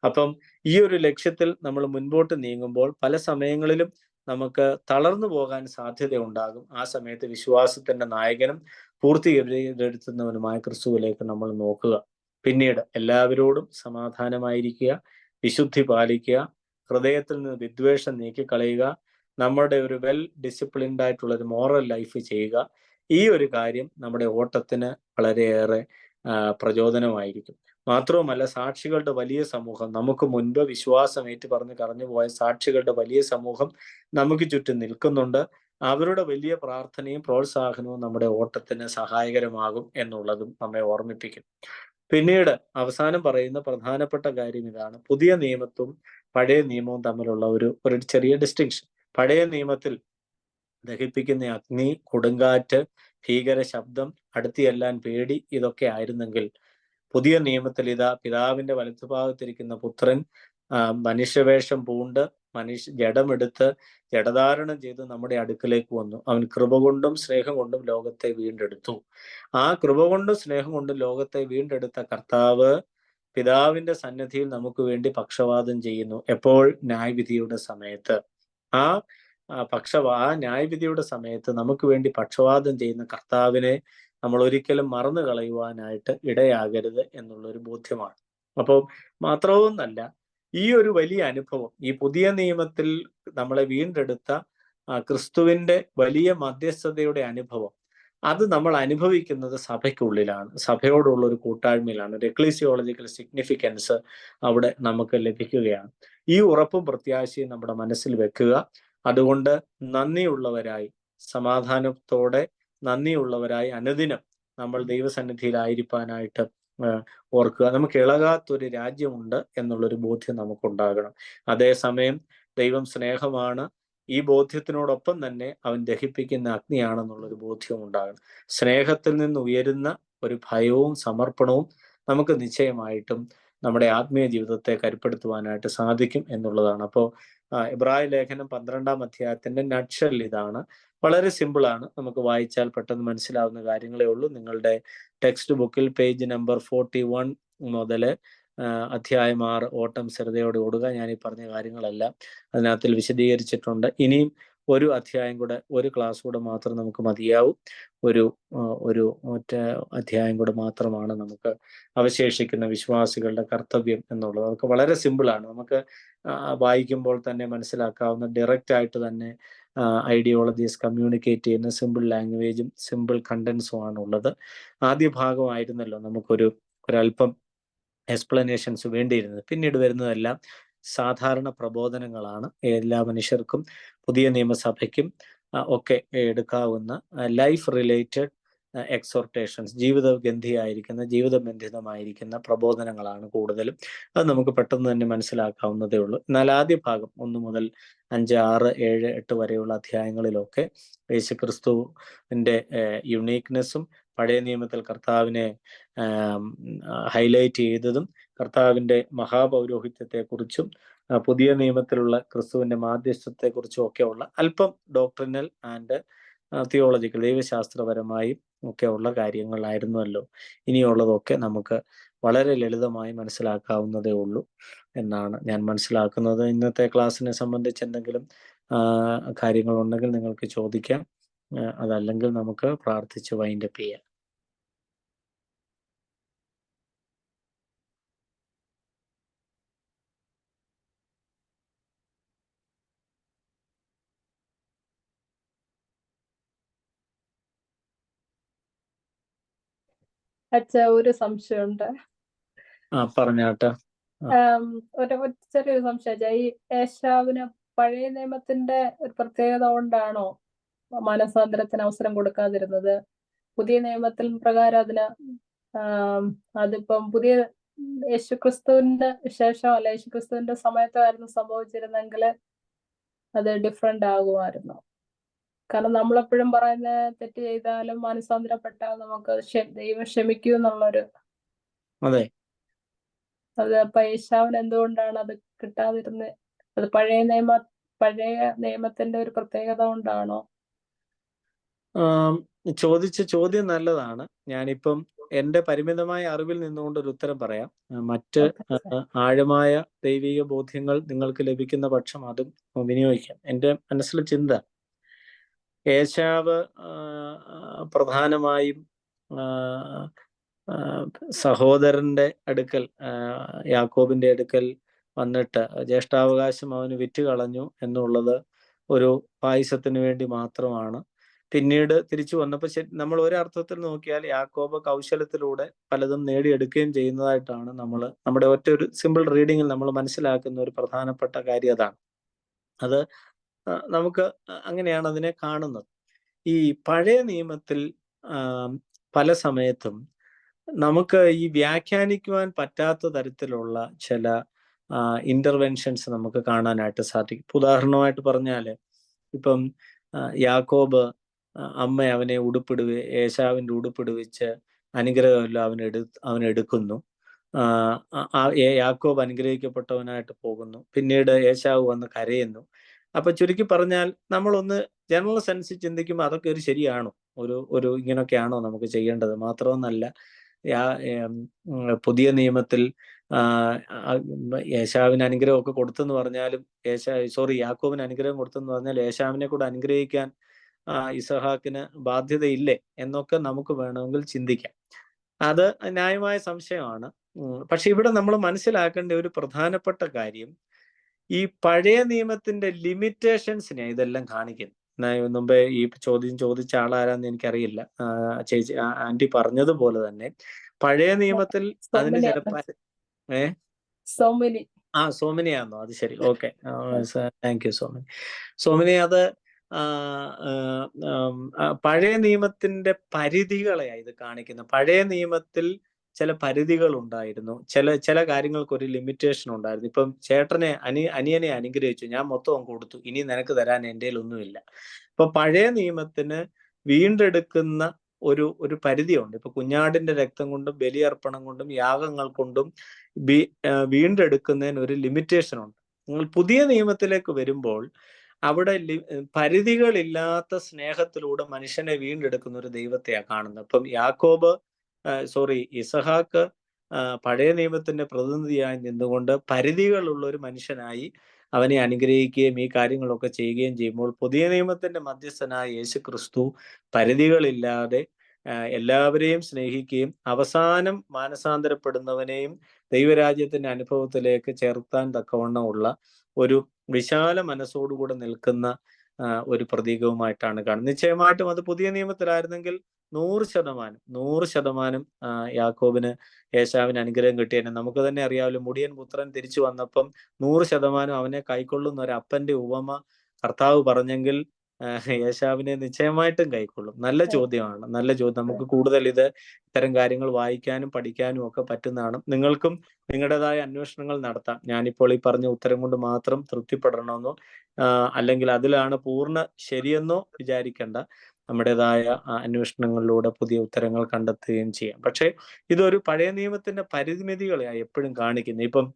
അപ്പം ഈ ഒരു ലക്ഷ്യത്തിൽ നമ്മൾ മുൻപോട്ട് നീങ്ങുമ്പോൾ പല സമയങ്ങളിലും നമുക്ക് തളർന്നു പോകാൻ സാധ്യതയുണ്ടാകും. ആ സമയത്ത് വിശ്വാസത്തിന്റെ നായകനും പൂർത്തീകരിക്കുന്നവനുമായ ക്രിസ്തുവിലേക്ക് നമ്മൾ നോക്കുക. പിന്നീട് എല്ലാവരോടും സമാധാനമായിരിക്കുക, വിശുദ്ധി പാലിക്കുക, ഹൃദയത്തിൽ നിന്ന് വിദ്വേഷം നീക്കിക്കളയുക, നമ്മുടെ ഒരു വെൽ ഡിസിപ്ലിൻഡ് ആയിട്ടുള്ള ഒരു മോറൽ ലൈഫ് ചെയ്യുക. ഈ ഒരു കാര്യം നമ്മുടെ ഓട്ടത്തിന് വളരെയേറെ പ്രചോദനമായിരിക്കും. മാത്രവുമല്ല, സാക്ഷികളുടെ വലിയ സമൂഹം, നമുക്ക് മുൻപ് വിശ്വാസം ഏറ്റുപറഞ്ഞ് കടന്നുപോയ സാക്ഷികളുടെ വലിയ സമൂഹം നമുക്ക് ചുറ്റും നിൽക്കുന്നുണ്ട്. അവരുടെ വലിയ പ്രാർത്ഥനയും പ്രോത്സാഹനവും നമ്മുടെ ഓട്ടത്തിന് സഹായകരമാകും എന്നുള്ളതും നമ്മെ ഓർമ്മിപ്പിക്കും. പിന്നീട് അവസാനം പറയുന്ന പ്രധാനപ്പെട്ട കാര്യം ഇതാണ്. പുതിയ നിയമത്തും പഴയ നിയമവും തമ്മിലുള്ള ഒരു ചെറിയ ഡിസ്റ്റിങ്ഷൻ. പഴയ നിയമത്തിൽ ദഹിപ്പിക്കുന്ന അഗ്നി, കൊടുങ്കാറ്റ്, ഭീകര ശബ്ദം, അടുത്തിയെല്ലാൻ പേടി, ഇതൊക്കെ ആയിരുന്നെങ്കിൽ പുതിയ നിയമത്തിൽ ഇതാ പിതാവിന്റെ വലത്തുഭാഗത്തിരിക്കുന്ന പുത്രൻ മനുഷ്യവേഷം പൂണ്ട് ജഡമെടുത്ത് ജഡധാരണം ചെയ്ത് നമ്മുടെ അടുക്കലേക്ക് വന്നു. അവൻ കൃപ കൊണ്ടും സ്നേഹം കൊണ്ടും ലോകത്തെ വീണ്ടെടുത്തു. ആ കൃപ കൊണ്ടും സ്നേഹം കൊണ്ടും ലോകത്തെ വീണ്ടെടുത്ത കർത്താവ് പിതാവിന്റെ സന്നിധിയിൽ നമുക്ക് വേണ്ടി പക്ഷവാദം ചെയ്യുന്നു. എപ്പോൾ? ന്യായവിധിയുടെ സമയത്ത്. ആ ന്യായവിധിയുടെ സമയത്ത് നമുക്ക് വേണ്ടി പക്ഷവാദം ചെയ്യുന്ന കർത്താവിനെ നമ്മൾ ഒരിക്കലും മറന്നു കളയുവാനായിട്ട് ഇടയാകരുത് എന്നുള്ളൊരു ബോധ്യമാണ്. അപ്പോൾ മാത്രവുമല്ല, ഈ ഒരു വലിയ അനുഭവം, ഈ പുതിയ നിയമത്തിൽ നമ്മളെ വീണ്ടെടുത്ത ക്രിസ്തുവിന്റെ വലിയ മധ്യസ്ഥതയുടെ അനുഭവം, അത് നമ്മൾ അനുഭവിക്കുന്നത് സഭയ്ക്കുള്ളിലാണ്, സഭയോടുള്ള ഒരു കൂട്ടായ്മയിലാണ്. ഒരു എക്ലീസിയോളജിക്കൽ സിഗ്നിഫിക്കൻസ് അവിടെ നമുക്ക് ലഭിക്കുകയാണ്. ഈ ഉറപ്പും പ്രത്യാശയും നമ്മുടെ മനസ്സിൽ വെക്കുക. അതുകൊണ്ട് നന്ദിയുള്ളവരായി, സമാധാനത്തോടെ നന്ദിയുള്ളവരായി അനുദിനം നമ്മൾ ദൈവസന്നിധിയിലായിരിക്കാനായിട്ട് ഓർക്കുക. നമുക്ക് ഇളകാത്തൊരു രാജ്യമുണ്ട് എന്നുള്ളൊരു ബോധ്യം നമുക്കുണ്ടാകണം. അതേസമയം ദൈവം സ്നേഹമാണ്. ഈ ബോധ്യത്തിനോടൊപ്പം തന്നെ അവൻ ദഹിപ്പിക്കുന്ന അഗ്നിയാണെന്നുള്ളൊരു ബോധ്യവും ഉണ്ടാകണം. സ്നേഹത്തിൽ നിന്ന് ഉയരുന്ന ഒരു ഭയവും സമർപ്പണവും നമുക്ക് നിശ്ചയമായിട്ടും നമ്മുടെ ആത്മീയ ജീവിതത്തെ കരുപ്പെടുത്തുവാനായിട്ട് സാധിക്കും എന്നുള്ളതാണ്. അപ്പോൾ എബ്രായ ലേഖനം 12-ാം അധ്യായത്തിന്റെ നട്ട്ഷെൽ ഇതാണ്. വളരെ സിമ്പിളാണ്, നമുക്ക് വായിച്ചാൽ പെട്ടെന്ന് മനസ്സിലാവുന്ന കാര്യങ്ങളേ ഉള്ളൂ. നിങ്ങളുടെ ടെക്സ്റ്റ് ബുക്കിൽ പേജ് നമ്പർ 41 മുതൽ അധ്യായം 6 ഓട്ടം സ്ഥിരതയോടെ ഓടുക, ഞാൻ ഈ പറഞ്ഞ കാര്യങ്ങളെല്ലാം അതിനകത്തിൽ വിശദീകരിച്ചിട്ടുണ്ട്. ഇനിയും ഒരു അധ്യായം കൂടെ, ഒരു ക്ലാസ് കൂടെ മാത്രം നമുക്ക് മതിയാവും. ഒരു ഒറ്റ അധ്യായം കൂടെ മാത്രമാണ് നമുക്ക് അവശേഷിക്കുന്ന വിശ്വാസികളുടെ കർത്തവ്യം എന്നുള്ളത്. അതൊക്കെ വളരെ സിമ്പിളാണ്. നമുക്ക് വായിക്കുമ്പോൾ തന്നെ മനസ്സിലാക്കാവുന്ന, ഡയറക്റ്റ് ആയിട്ട് തന്നെ ഐഡിയോളജീസ് കമ്മ്യൂണിക്കേറ്റ് ചെയ്യുന്ന സിമ്പിൾ ലാംഗ്വേജും സിമ്പിൾ കണ്ടൻസും ആണ് ഉള്ളത്. ആദ്യ ഭാഗമായിരുന്നല്ലോ ഒരല്പം എക്സ്പ്ലനേഷൻസ് വേണ്ടിയിരുന്നത്. പിന്നീട് വരുന്നതെല്ലാം സാധാരണ പ്രബോധനങ്ങളാണ്. എല്ലാ മനുഷ്യർക്കും പുതിയ നിയമസഭയ്ക്കും ഒക്കെ എടുക്കാവുന്ന ലൈഫ് റിലേറ്റഡ് എക്സോർട്ടേഷൻസ്, ജീവിതബന്ധിതമായിരിക്കുന്ന പ്രബോധനങ്ങളാണ് കൂടുതലും. അത് നമുക്ക് പെട്ടെന്ന് തന്നെ മനസ്സിലാക്കാവുന്നതേ ഉള്ളൂ. എന്നാൽ ആദ്യ ഭാഗം 1 മുതൽ 5, 6, 7, 8 വരെയുള്ള അധ്യായങ്ങളിലൊക്കെ യേശുക്രിസ്തുവിൻ്റെ യുണീക്നെസ്സും പഴയ നിയമത്തിൽ കർത്താവിനെ ഹൈലൈറ്റ് ചെയ്തതും കർത്താവിൻ്റെ മഹാപൗരോഹിത്യത്തെക്കുറിച്ചും പുതിയ നിയമത്തിലുള്ള ക്രിസ്തുവിൻ്റെ മാധ്യസ്ഥത്തെക്കുറിച്ചും ഒക്കെയുള്ള അല്പം ഡോക്ട്രിനൽ ആൻഡ് തിയോളജിക്കൽ, ദൈവശാസ്ത്രപരമായും ഒക്കെയുള്ള കാര്യങ്ങളായിരുന്നല്ലോ. ഇനിയുള്ളതൊക്കെ നമുക്ക് വളരെ ലളിതമായി മനസ്സിലാക്കാവുന്നതേ ഉള്ളൂ എന്നാണ് ഞാൻ മനസ്സിലാക്കുന്നത്. ഇന്നത്തെ ക്ലാസ്സിനെ സംബന്ധിച്ച് എന്തെങ്കിലും കാര്യങ്ങളുണ്ടെങ്കിൽ നിങ്ങൾക്ക് ചോദിക്കാം. അതല്ലെങ്കിൽ നമുക്ക് പ്രാർത്ഥിച്ച് വൈൻഡപ്പ് ചെയ്യാം. അച്ഛാ, ഒരു സംശയമുണ്ട്. പറഞ്ഞാട്ടെ. ഒരു ചെറിയൊരു സംശയം. ഈ ഏശാവിന് പഴയ നിയമത്തിന്റെ ഒരു പ്രത്യേകത കൊണ്ടാണോ മാനസാന്തരത്തിന് അവസരം കൊടുക്കാതിരുന്നത്? പുതിയ നിയമത്തിൽ പ്രകാരം അതിപ്പം പുതിയ യേശുക്രിസ്തുവിന്റെ ശേഷം അല്ല, യേശുക്രിസ്തുവിന്റെ സമയത്തായിരുന്നു സംഭവിച്ചിരുന്നെങ്കിൽ അത് ഡിഫറെന്റ് ആകുമായിരുന്നു. കാരണം നമ്മളെപ്പോഴും പറയുന്ന തെറ്റ് ചെയ്താലും മാനസാന്തരപ്പെട്ടാൽ നമുക്ക് ദൈവം ക്ഷമിക്കൂ എന്നുള്ളൊരു. അതെ, അത് അപ്പൊ യേശാവിന് എന്തുകൊണ്ടാണ് അത് കിട്ടാതിരുന്നത്? അത് പഴയ നിയമത്തിന്റെ ഒരു പ്രത്യേകത കൊണ്ടാണോ? ചോദിച്ച ചോദ്യം നല്ലതാണ്. ഞാനിപ്പം എൻ്റെ പരിമിതമായ അറിവിൽ നിന്നുകൊണ്ട് ഒരു ഉത്തരം പറയാം. മറ്റ് ആഴമായ ദൈവിക ബോധ്യങ്ങൾ നിങ്ങൾക്ക് ലഭിക്കുന്ന പക്ഷം അതും വിനിയോഗിക്കാം. എൻ്റെ മനസ്സിലെ ചിന്ത, ഏശാവ് പ്രധാനമായും സഹോദരന്റെ അടുക്കൽ, യാക്കോബിന്റെ അടുക്കൽ വന്നിട്ട് ജ്യേഷ്ഠാവകാശം അവന് വിറ്റ് കളഞ്ഞു എന്നുള്ളത് ഒരു പായസത്തിന് വേണ്ടി മാത്രമാണ്. പിന്നീട് തിരിച്ചു വന്നപ്പോൾ നമ്മൾ ഒരർത്ഥത്തിൽ നോക്കിയാൽ യാക്കോബ് കൗശലത്തിലൂടെ പലതും നേടിയെടുക്കുകയും ചെയ്യുന്നതായിട്ടാണ് നമ്മുടെ ഒറ്റ ഒരു സിമ്പിൾ റീഡിങ്ങിൽ നമ്മൾ മനസ്സിലാക്കുന്ന ഒരു പ്രധാനപ്പെട്ട കാര്യം അതാണ്. അത് നമുക്ക് അങ്ങനെയാണ് അതിനെ കാണുന്നത്. ഈ പഴയ നിയമത്തിൽ പല സമയത്തും നമുക്ക് ഈ വ്യാഖ്യാനിക്കുവാൻ പറ്റാത്ത തരത്തിലുള്ള ചില ഇന്റർവെൻഷൻസ് നമുക്ക് കാണാനായിട്ട് സാധിക്കും. ഉദാഹരണമായിട്ട് പറഞ്ഞാൽ, ഇപ്പം യാക്കോബ് അമ്മ അവനെ ഏശാവിൻ്റെ ഉടുപ്പിടുവിച്ച് അനുഗ്രഹമെല്ലാം അവനെടുക്കുന്നു. യാക്കോബ് അനുഗ്രഹിക്കപ്പെട്ടവനായിട്ട് പോകുന്നു. പിന്നീട് ഏശാവ് വന്ന് കരയുന്നു. അപ്പൊ ചുരുക്കി പറഞ്ഞാൽ, നമ്മളൊന്ന് ജനറൽ സെൻസ് ചിന്തിക്കുമ്പോൾ അതൊക്കെ ഒരു ശരിയാണോ? ഒരു ഇങ്ങനൊക്കെയാണോ നമുക്ക് ചെയ്യേണ്ടത്? മാത്രമൊന്നല്ല, പുതിയ നിയമത്തിൽ യേശാവിന് അനുഗ്രഹമൊക്കെ കൊടുത്തെന്ന് പറഞ്ഞാലും യാക്കോബിന് അനുഗ്രഹം കൊടുത്തെന്ന് പറഞ്ഞാൽ യേശാവിനെ കൂടെ അനുഗ്രഹിക്കാൻ ഇസഹാക്കിന് ബാധ്യതയില്ലേ എന്നൊക്കെ നമുക്ക് വേണമെങ്കിൽ ചിന്തിക്കാം. അത് ന്യായമായ സംശയമാണ്. പക്ഷെ ഇവിടെ നമ്മൾ മനസ്സിലാക്കേണ്ട ഒരു പ്രധാനപ്പെട്ട കാര്യം, ഈ പഴയ നിയമത്തിന്റെ ലിമിറ്റേഷൻസിനെ ഇതെല്ലാം കാണിക്കുന്നു. മുമ്പേ ഈ ചോദ്യം ചോദിച്ച ആളാരാന്ന് എനിക്കറിയില്ല. ചേച്ചി ആന്റി പറഞ്ഞതുപോലെ തന്നെ പഴയ നിയമത്തിൽ അതിന് ചിലപ്പോൾ സോമിനിയാന്നോ? അത് ശരി, ഓക്കെ, താങ്ക് യു സോമിനി. അത് പഴയ നിയമത്തിന്റെ പരിധികളെയാ ഇത് കാണിക്കുന്നത്. പഴയ നിയമത്തിൽ ചില പരിധികൾ ഉണ്ടായിരുന്നു, ചില കാര്യങ്ങൾക്ക് ഒരു ലിമിറ്റേഷൻ ഉണ്ടായിരുന്നു. ഇപ്പം ചേട്ടനെ അനിയനെ അനുഗ്രഹിച്ചു, ഞാൻ മൊത്തം കൊടുത്തു, ഇനി നിനക്ക് തരാൻ എൻ്റെ ഒന്നുമില്ല. ഇപ്പൊ പഴയ നിയമത്തിന് വീണ്ടെടുക്കുന്ന ഒരു പരിധിയുണ്ട്. ഇപ്പൊ കുഞ്ഞാടിന്റെ രക്തം കൊണ്ടും ബലിയർപ്പണം കൊണ്ടും യാഗങ്ങൾ കൊണ്ടും വീണ്ടെടുക്കുന്നതിന് ഒരു ലിമിറ്റേഷൻ ഉണ്ട്. നിങ്ങൾ പുതിയ നിയമത്തിലേക്ക് വരുമ്പോൾ അവിടെ പരിധികളില്ലാത്ത സ്നേഹത്തിലൂടെ മനുഷ്യനെ വീണ്ടെടുക്കുന്ന ഒരു ദൈവത്തെയാണ് കാണുന്നത്. അപ്പം ഇസഹാക്ക് പഴയ നിയമത്തിന്റെ പ്രതിനിധിയായി നിന്നുകൊണ്ട് പരിധികളുള്ള ഒരു മനുഷ്യനായി അവനെ അനുഗ്രഹിക്കുകയും ഈ കാര്യങ്ങളൊക്കെ ചെയ്യുകയും ചെയ്യുമ്പോൾ പുതിയ നിയമത്തിന്റെ മധ്യസ്ഥനായ യേശു ക്രിസ്തു പരിധികളില്ലാതെ എല്ലാവരെയും സ്നേഹിക്കുകയും അവസാനം മാനസാന്തരപ്പെടുന്നവനെയും ദൈവരാജ്യത്തിന്റെ അനുഭവത്തിലേക്ക് ചേർത്താൻ തക്കവണ്ണമുള്ള ഒരു വിശാല മനസ്സോടുകൂടെ നിൽക്കുന്ന ഒരു പ്രതീകവുമായിട്ടാണ് കാണുന്നത്. നിശ്ചയമായിട്ടും അത് പുതിയ നിയമത്തിലായിരുന്നെങ്കിൽ 100% യാക്കോബിന് ഏശാവിന് അനുഗ്രഹം കിട്ടിയേനെ. നമുക്ക് തന്നെ അറിയാമല്ലോ, മുടിയൻ പുത്രൻ തിരിച്ചു വന്നപ്പം 100% അവനെ കൈക്കൊള്ളുന്ന ഒരു അപ്പന്റെ ഉപമ കർത്താവ് പറഞ്ഞെങ്കിൽ ഏശാവിനെ നിശ്ചയമായിട്ടും കൈക്കൊള്ളും. നല്ല ചോദ്യമാണ്, നല്ല ചോദ്യം. നമുക്ക് കൂടുതൽ ഇത്തരം കാര്യങ്ങൾ വായിക്കാനും പഠിക്കാനും ഒക്കെ പറ്റുന്നതാണ്. നിങ്ങൾക്കും നിങ്ങളുടേതായ അന്വേഷണങ്ങൾ നടത്താം. ഞാനിപ്പോൾ ഈ പറഞ്ഞ ഉത്തരം കൊണ്ട് മാത്രം തൃപ്തിപ്പെടണമെന്നോ അല്ലെങ്കിൽ അതിലാണ് പൂർണ്ണ ശരിയെന്നോ വിചാരിക്കേണ്ട. നമ്മുടേതായ അന്വേഷണങ്ങളിലൂടെ പുതിയ ഉത്തരങ്ങൾ കണ്ടെത്തുകയും ചെയ്യാം. പക്ഷെ ഇതൊരു പഴയ നിയമത്തിന്റെ പരിമിതികളെയാണ് എപ്പോഴും കാണിക്കുന്നത്. ഇപ്പം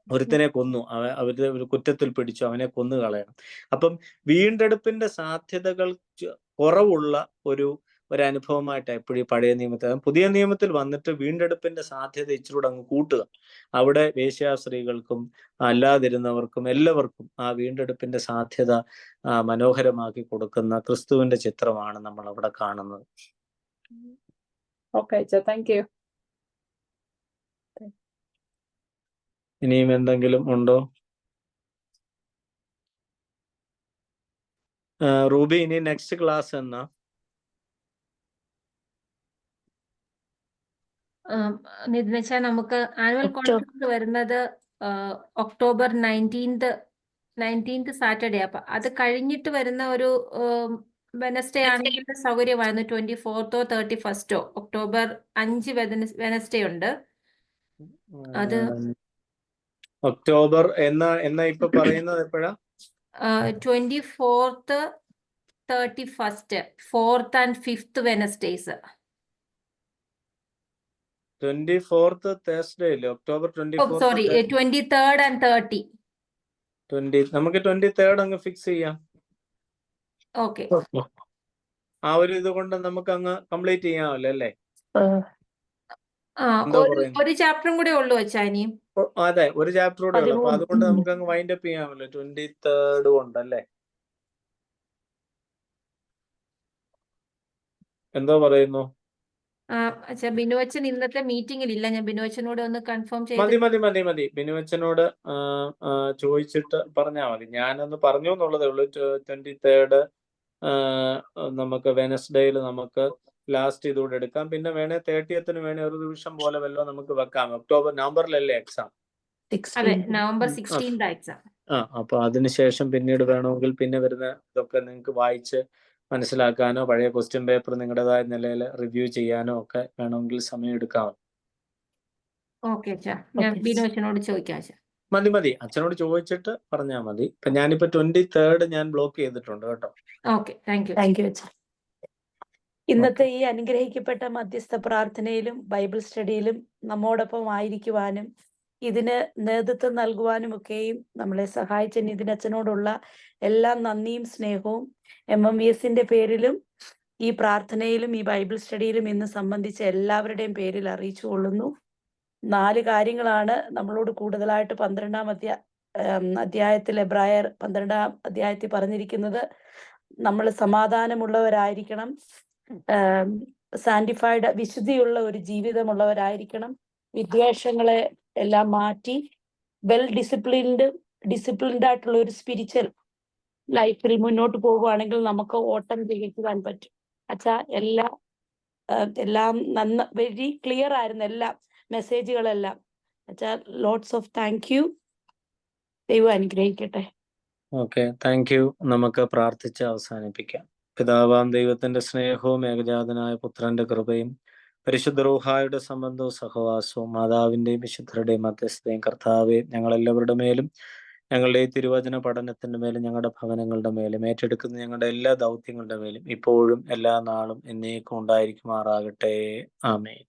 ഒരുത്തനെ കൊന്നു, അവരുടെ ഒരു കുറ്റത്തിൽ പിടിച്ചു, അവനെ കൊന്നു കളയണം. അപ്പം വീണ്ടെടുപ്പിന്റെ സാധ്യതകൾ കുറവുള്ള ഒരു അനുഭവമായിട്ടാണ് എപ്പോഴും പഴയ നിയമത്തിൽ. പുതിയ നിയമത്തിൽ വന്നിട്ട് വീണ്ടെടുപ്പിന്റെ സാധ്യത ഇച്ചിരൂടെ അങ്ങ് കൂട്ടുക. അവിടെ വേശ്യാസ്ത്രീകൾക്കും അല്ലാതിരുന്നവർക്കും എല്ലാവർക്കും ആ വീണ്ടെടുപ്പിന്റെ സാധ്യത മനോഹരമാക്കി കൊടുക്കുന്ന ക്രിസ്തുവിന്റെ ചിത്രമാണ് നമ്മൾ അവിടെ കാണുന്നത്. Okay, thank you. ഇനിയും എന്തെങ്കിലും ഉണ്ടോ? റൂബി, ഇനി നെക്സ്റ്റ് ക്ലാസ് എന്നാ? നിതിൻ വെച്ചാൽ നമുക്ക് ആനുവൽ കോൺഫറൻസ് വരുന്നത് ഒക്ടോബർ 19th സാറ്റർഡേ. അപ്പൊ അത് കഴിഞ്ഞിട്ട് വരുന്ന ഒരു വെനസ്ഡേ ആണെങ്കിൽ സൗകര്യമായിരുന്നു. 24th 31st ഒക്ടോബർ 5 വെനസ്ഡേ ഉണ്ട്. അത് ഒക്ടോബർ എന്നാ ഇപ്പൊ പറയുന്നത് എപ്പോഴാ? 24th 31st 4th and 5th Wednesdays. 24th Thursday അല്ലേ? October 24th. Sorry, 23rd and 30. നമുക്ക് 23rd അങ്ങ് ഫിക്സ് ചെയ്യാം. ഓക്കെ, ആ ഒരു ഇത് കൊണ്ട് നമുക്ക് അങ്ങ് കംപ്ലീറ്റ് ചെയ്യാമല്ലോ അല്ലേ? ഒരു ചാപ്റ്ററും കൂടെ ഉള്ളു വെച്ചാ ഇനിയും. അതെ, ഒരു ചാപ്റ്റർ കൂടെ ഉള്ളു. അപ്പൊ അതുകൊണ്ട് നമുക്ക് അങ്ങ് വൈൻഡ് അപ്പ് ചെയ്യാമല്ലോ 23rd കൊണ്ടല്ലേ? എന്തോ പറയുന്നു? ബിനുവച്ചൻ ഇന്നത്തെ മീറ്റിംഗിൽ ഇല്ല. ഞാൻ ബിനുവച്ചനോട് ഒന്ന് കൺഫേം മതി. ബിനുവച്ചനോട് ചോദിച്ചിട്ട് പറഞ്ഞാൽ മതി. ഞാനൊന്ന് പറഞ്ഞു എന്നുള്ളതേ ഉള്ളൂ. 23rd നമുക്ക് വെനസ്ഡേയിൽ നമുക്ക് ലാസ്റ്റ് ഇതുകൂടെ എടുക്കാം. പിന്നെ വേണേ 30th വേണേ ഒരു ദിവസം പോലെ വല്ലോ നമുക്ക് വെക്കാം. നവംബറിലല്ലേ എക്സാം? അതെ, നവംബർ 16th എക്സാം. അപ്പൊ അതിനുശേഷം പിന്നീട് വേണമെങ്കിൽ പിന്നെ വരുന്ന ഇതൊക്കെ നിങ്ങൾക്ക് വായിച്ച് മനസ്സിലാക്കാനോ പഴയ ക്വസ്റ്റ്യൻ പേപ്പർ നിങ്ങളുടേതായ നിലയിൽ റിവ്യൂ ചെയ്യാനോ ഒക്കെ വേണമെങ്കിൽ സമയം എടുക്കാം. മതി. അച്ഛനോട് ചോദിച്ചിട്ട് പറഞ്ഞാൽ മതി. ഇപ്പൊ ഞാനിപ്പോ 23rd ഞാൻ ബ്ലോക്ക് ചെയ്തിട്ടുണ്ട് കേട്ടോ. താങ്ക് യു അച്ഛാ. ഇന്നത്തെ ഈ അനുഗ്രഹിക്കപ്പെട്ട മധ്യസ്ഥ പ്രാർത്ഥനയിലും ബൈബിൾ സ്റ്റഡിയിലും നമ്മോടൊപ്പം ആയിരിക്കുവാനും ഇതിന് നേതൃത്വം നൽകുവാനും ഒക്കെയും നമ്മളെ സഹായിച്ച നിതിൻ അച്ഛനോടുള്ള എല്ലാ നന്ദിയും സ്നേഹവും MMVS പേരിലും ഈ പ്രാർത്ഥനയിലും ഈ ബൈബിൾ സ്റ്റഡിയിലും ഇന്ന് സംബന്ധിച്ച എല്ലാവരുടെയും പേരിൽ അറിയിച്ചു കൊള്ളുന്നു. 4 കാര്യങ്ങളാണ് നമ്മളോട് കൂടുതലായിട്ട് 12ാം അധ്യായത്തിൽ എബ്രായർ 12ാം അധ്യായത്തിൽ പറഞ്ഞിരിക്കുന്നത്. നമ്മൾ സമാധാനമുള്ളവരായിരിക്കണം, സാന്റിഫൈഡ് വിശുദ്ധിയുള്ള ഒരു ജീവിതമുള്ളവരായിരിക്കണം, വിദ്വേഷങ്ങളെ എല്ലാം മാറ്റി ഡിസിപ്ലിൻഡ് ആയിട്ടുള്ള ഒരു സ്പിരിച്വൽ ലൈഫിൽ മുന്നോട്ട് പോകുവാണെങ്കിൽ നമുക്ക് ഓട്ടം ജയിക്കുവാൻ പറ്റും. അച്ഛാ, എല്ലാം വെരി ക്ലിയർ ആയിരുന്നു, എല്ലാ മെസ്സേജുകളെല്ലാം. അച്ഛാ, ലോട്ട്സ് ഓഫ് താങ്ക് യു. ദൈവം അനുഗ്രഹിക്കട്ടെ. Okay, thank you. നമുക്ക് പ്രാർത്ഥിച്ച് അവസാനിപ്പിക്കാം. പിതാവാം ദൈവത്തിന്റെ സ്നേഹവും ഏകജാതനായ പുത്രന്റെ കൃപയും പരിശുദ്ധ റൂഹായുടെ സംബന്ധവും സഹവാസവും മാതാവിന്റെയും വിശുദ്ധരുടെയും മധ്യസ്ഥതയും കർത്താവെ ഞങ്ങളെല്ലാവരുടെ മേലും ഞങ്ങളുടെ ഈ തിരുവചന പഠനത്തിന്റെ മേലും ഞങ്ങളുടെ ഭവനങ്ങളുടെ മേലും ഏറ്റെടുക്കുന്ന ഞങ്ങളുടെ എല്ലാ ദൗത്യങ്ങളുടെ മേലും ഇപ്പോഴും എല്ലാ നാളും എന്നേക്കും ഉണ്ടായിരിക്കുമാറാകട്ടെ. ആമേൻ.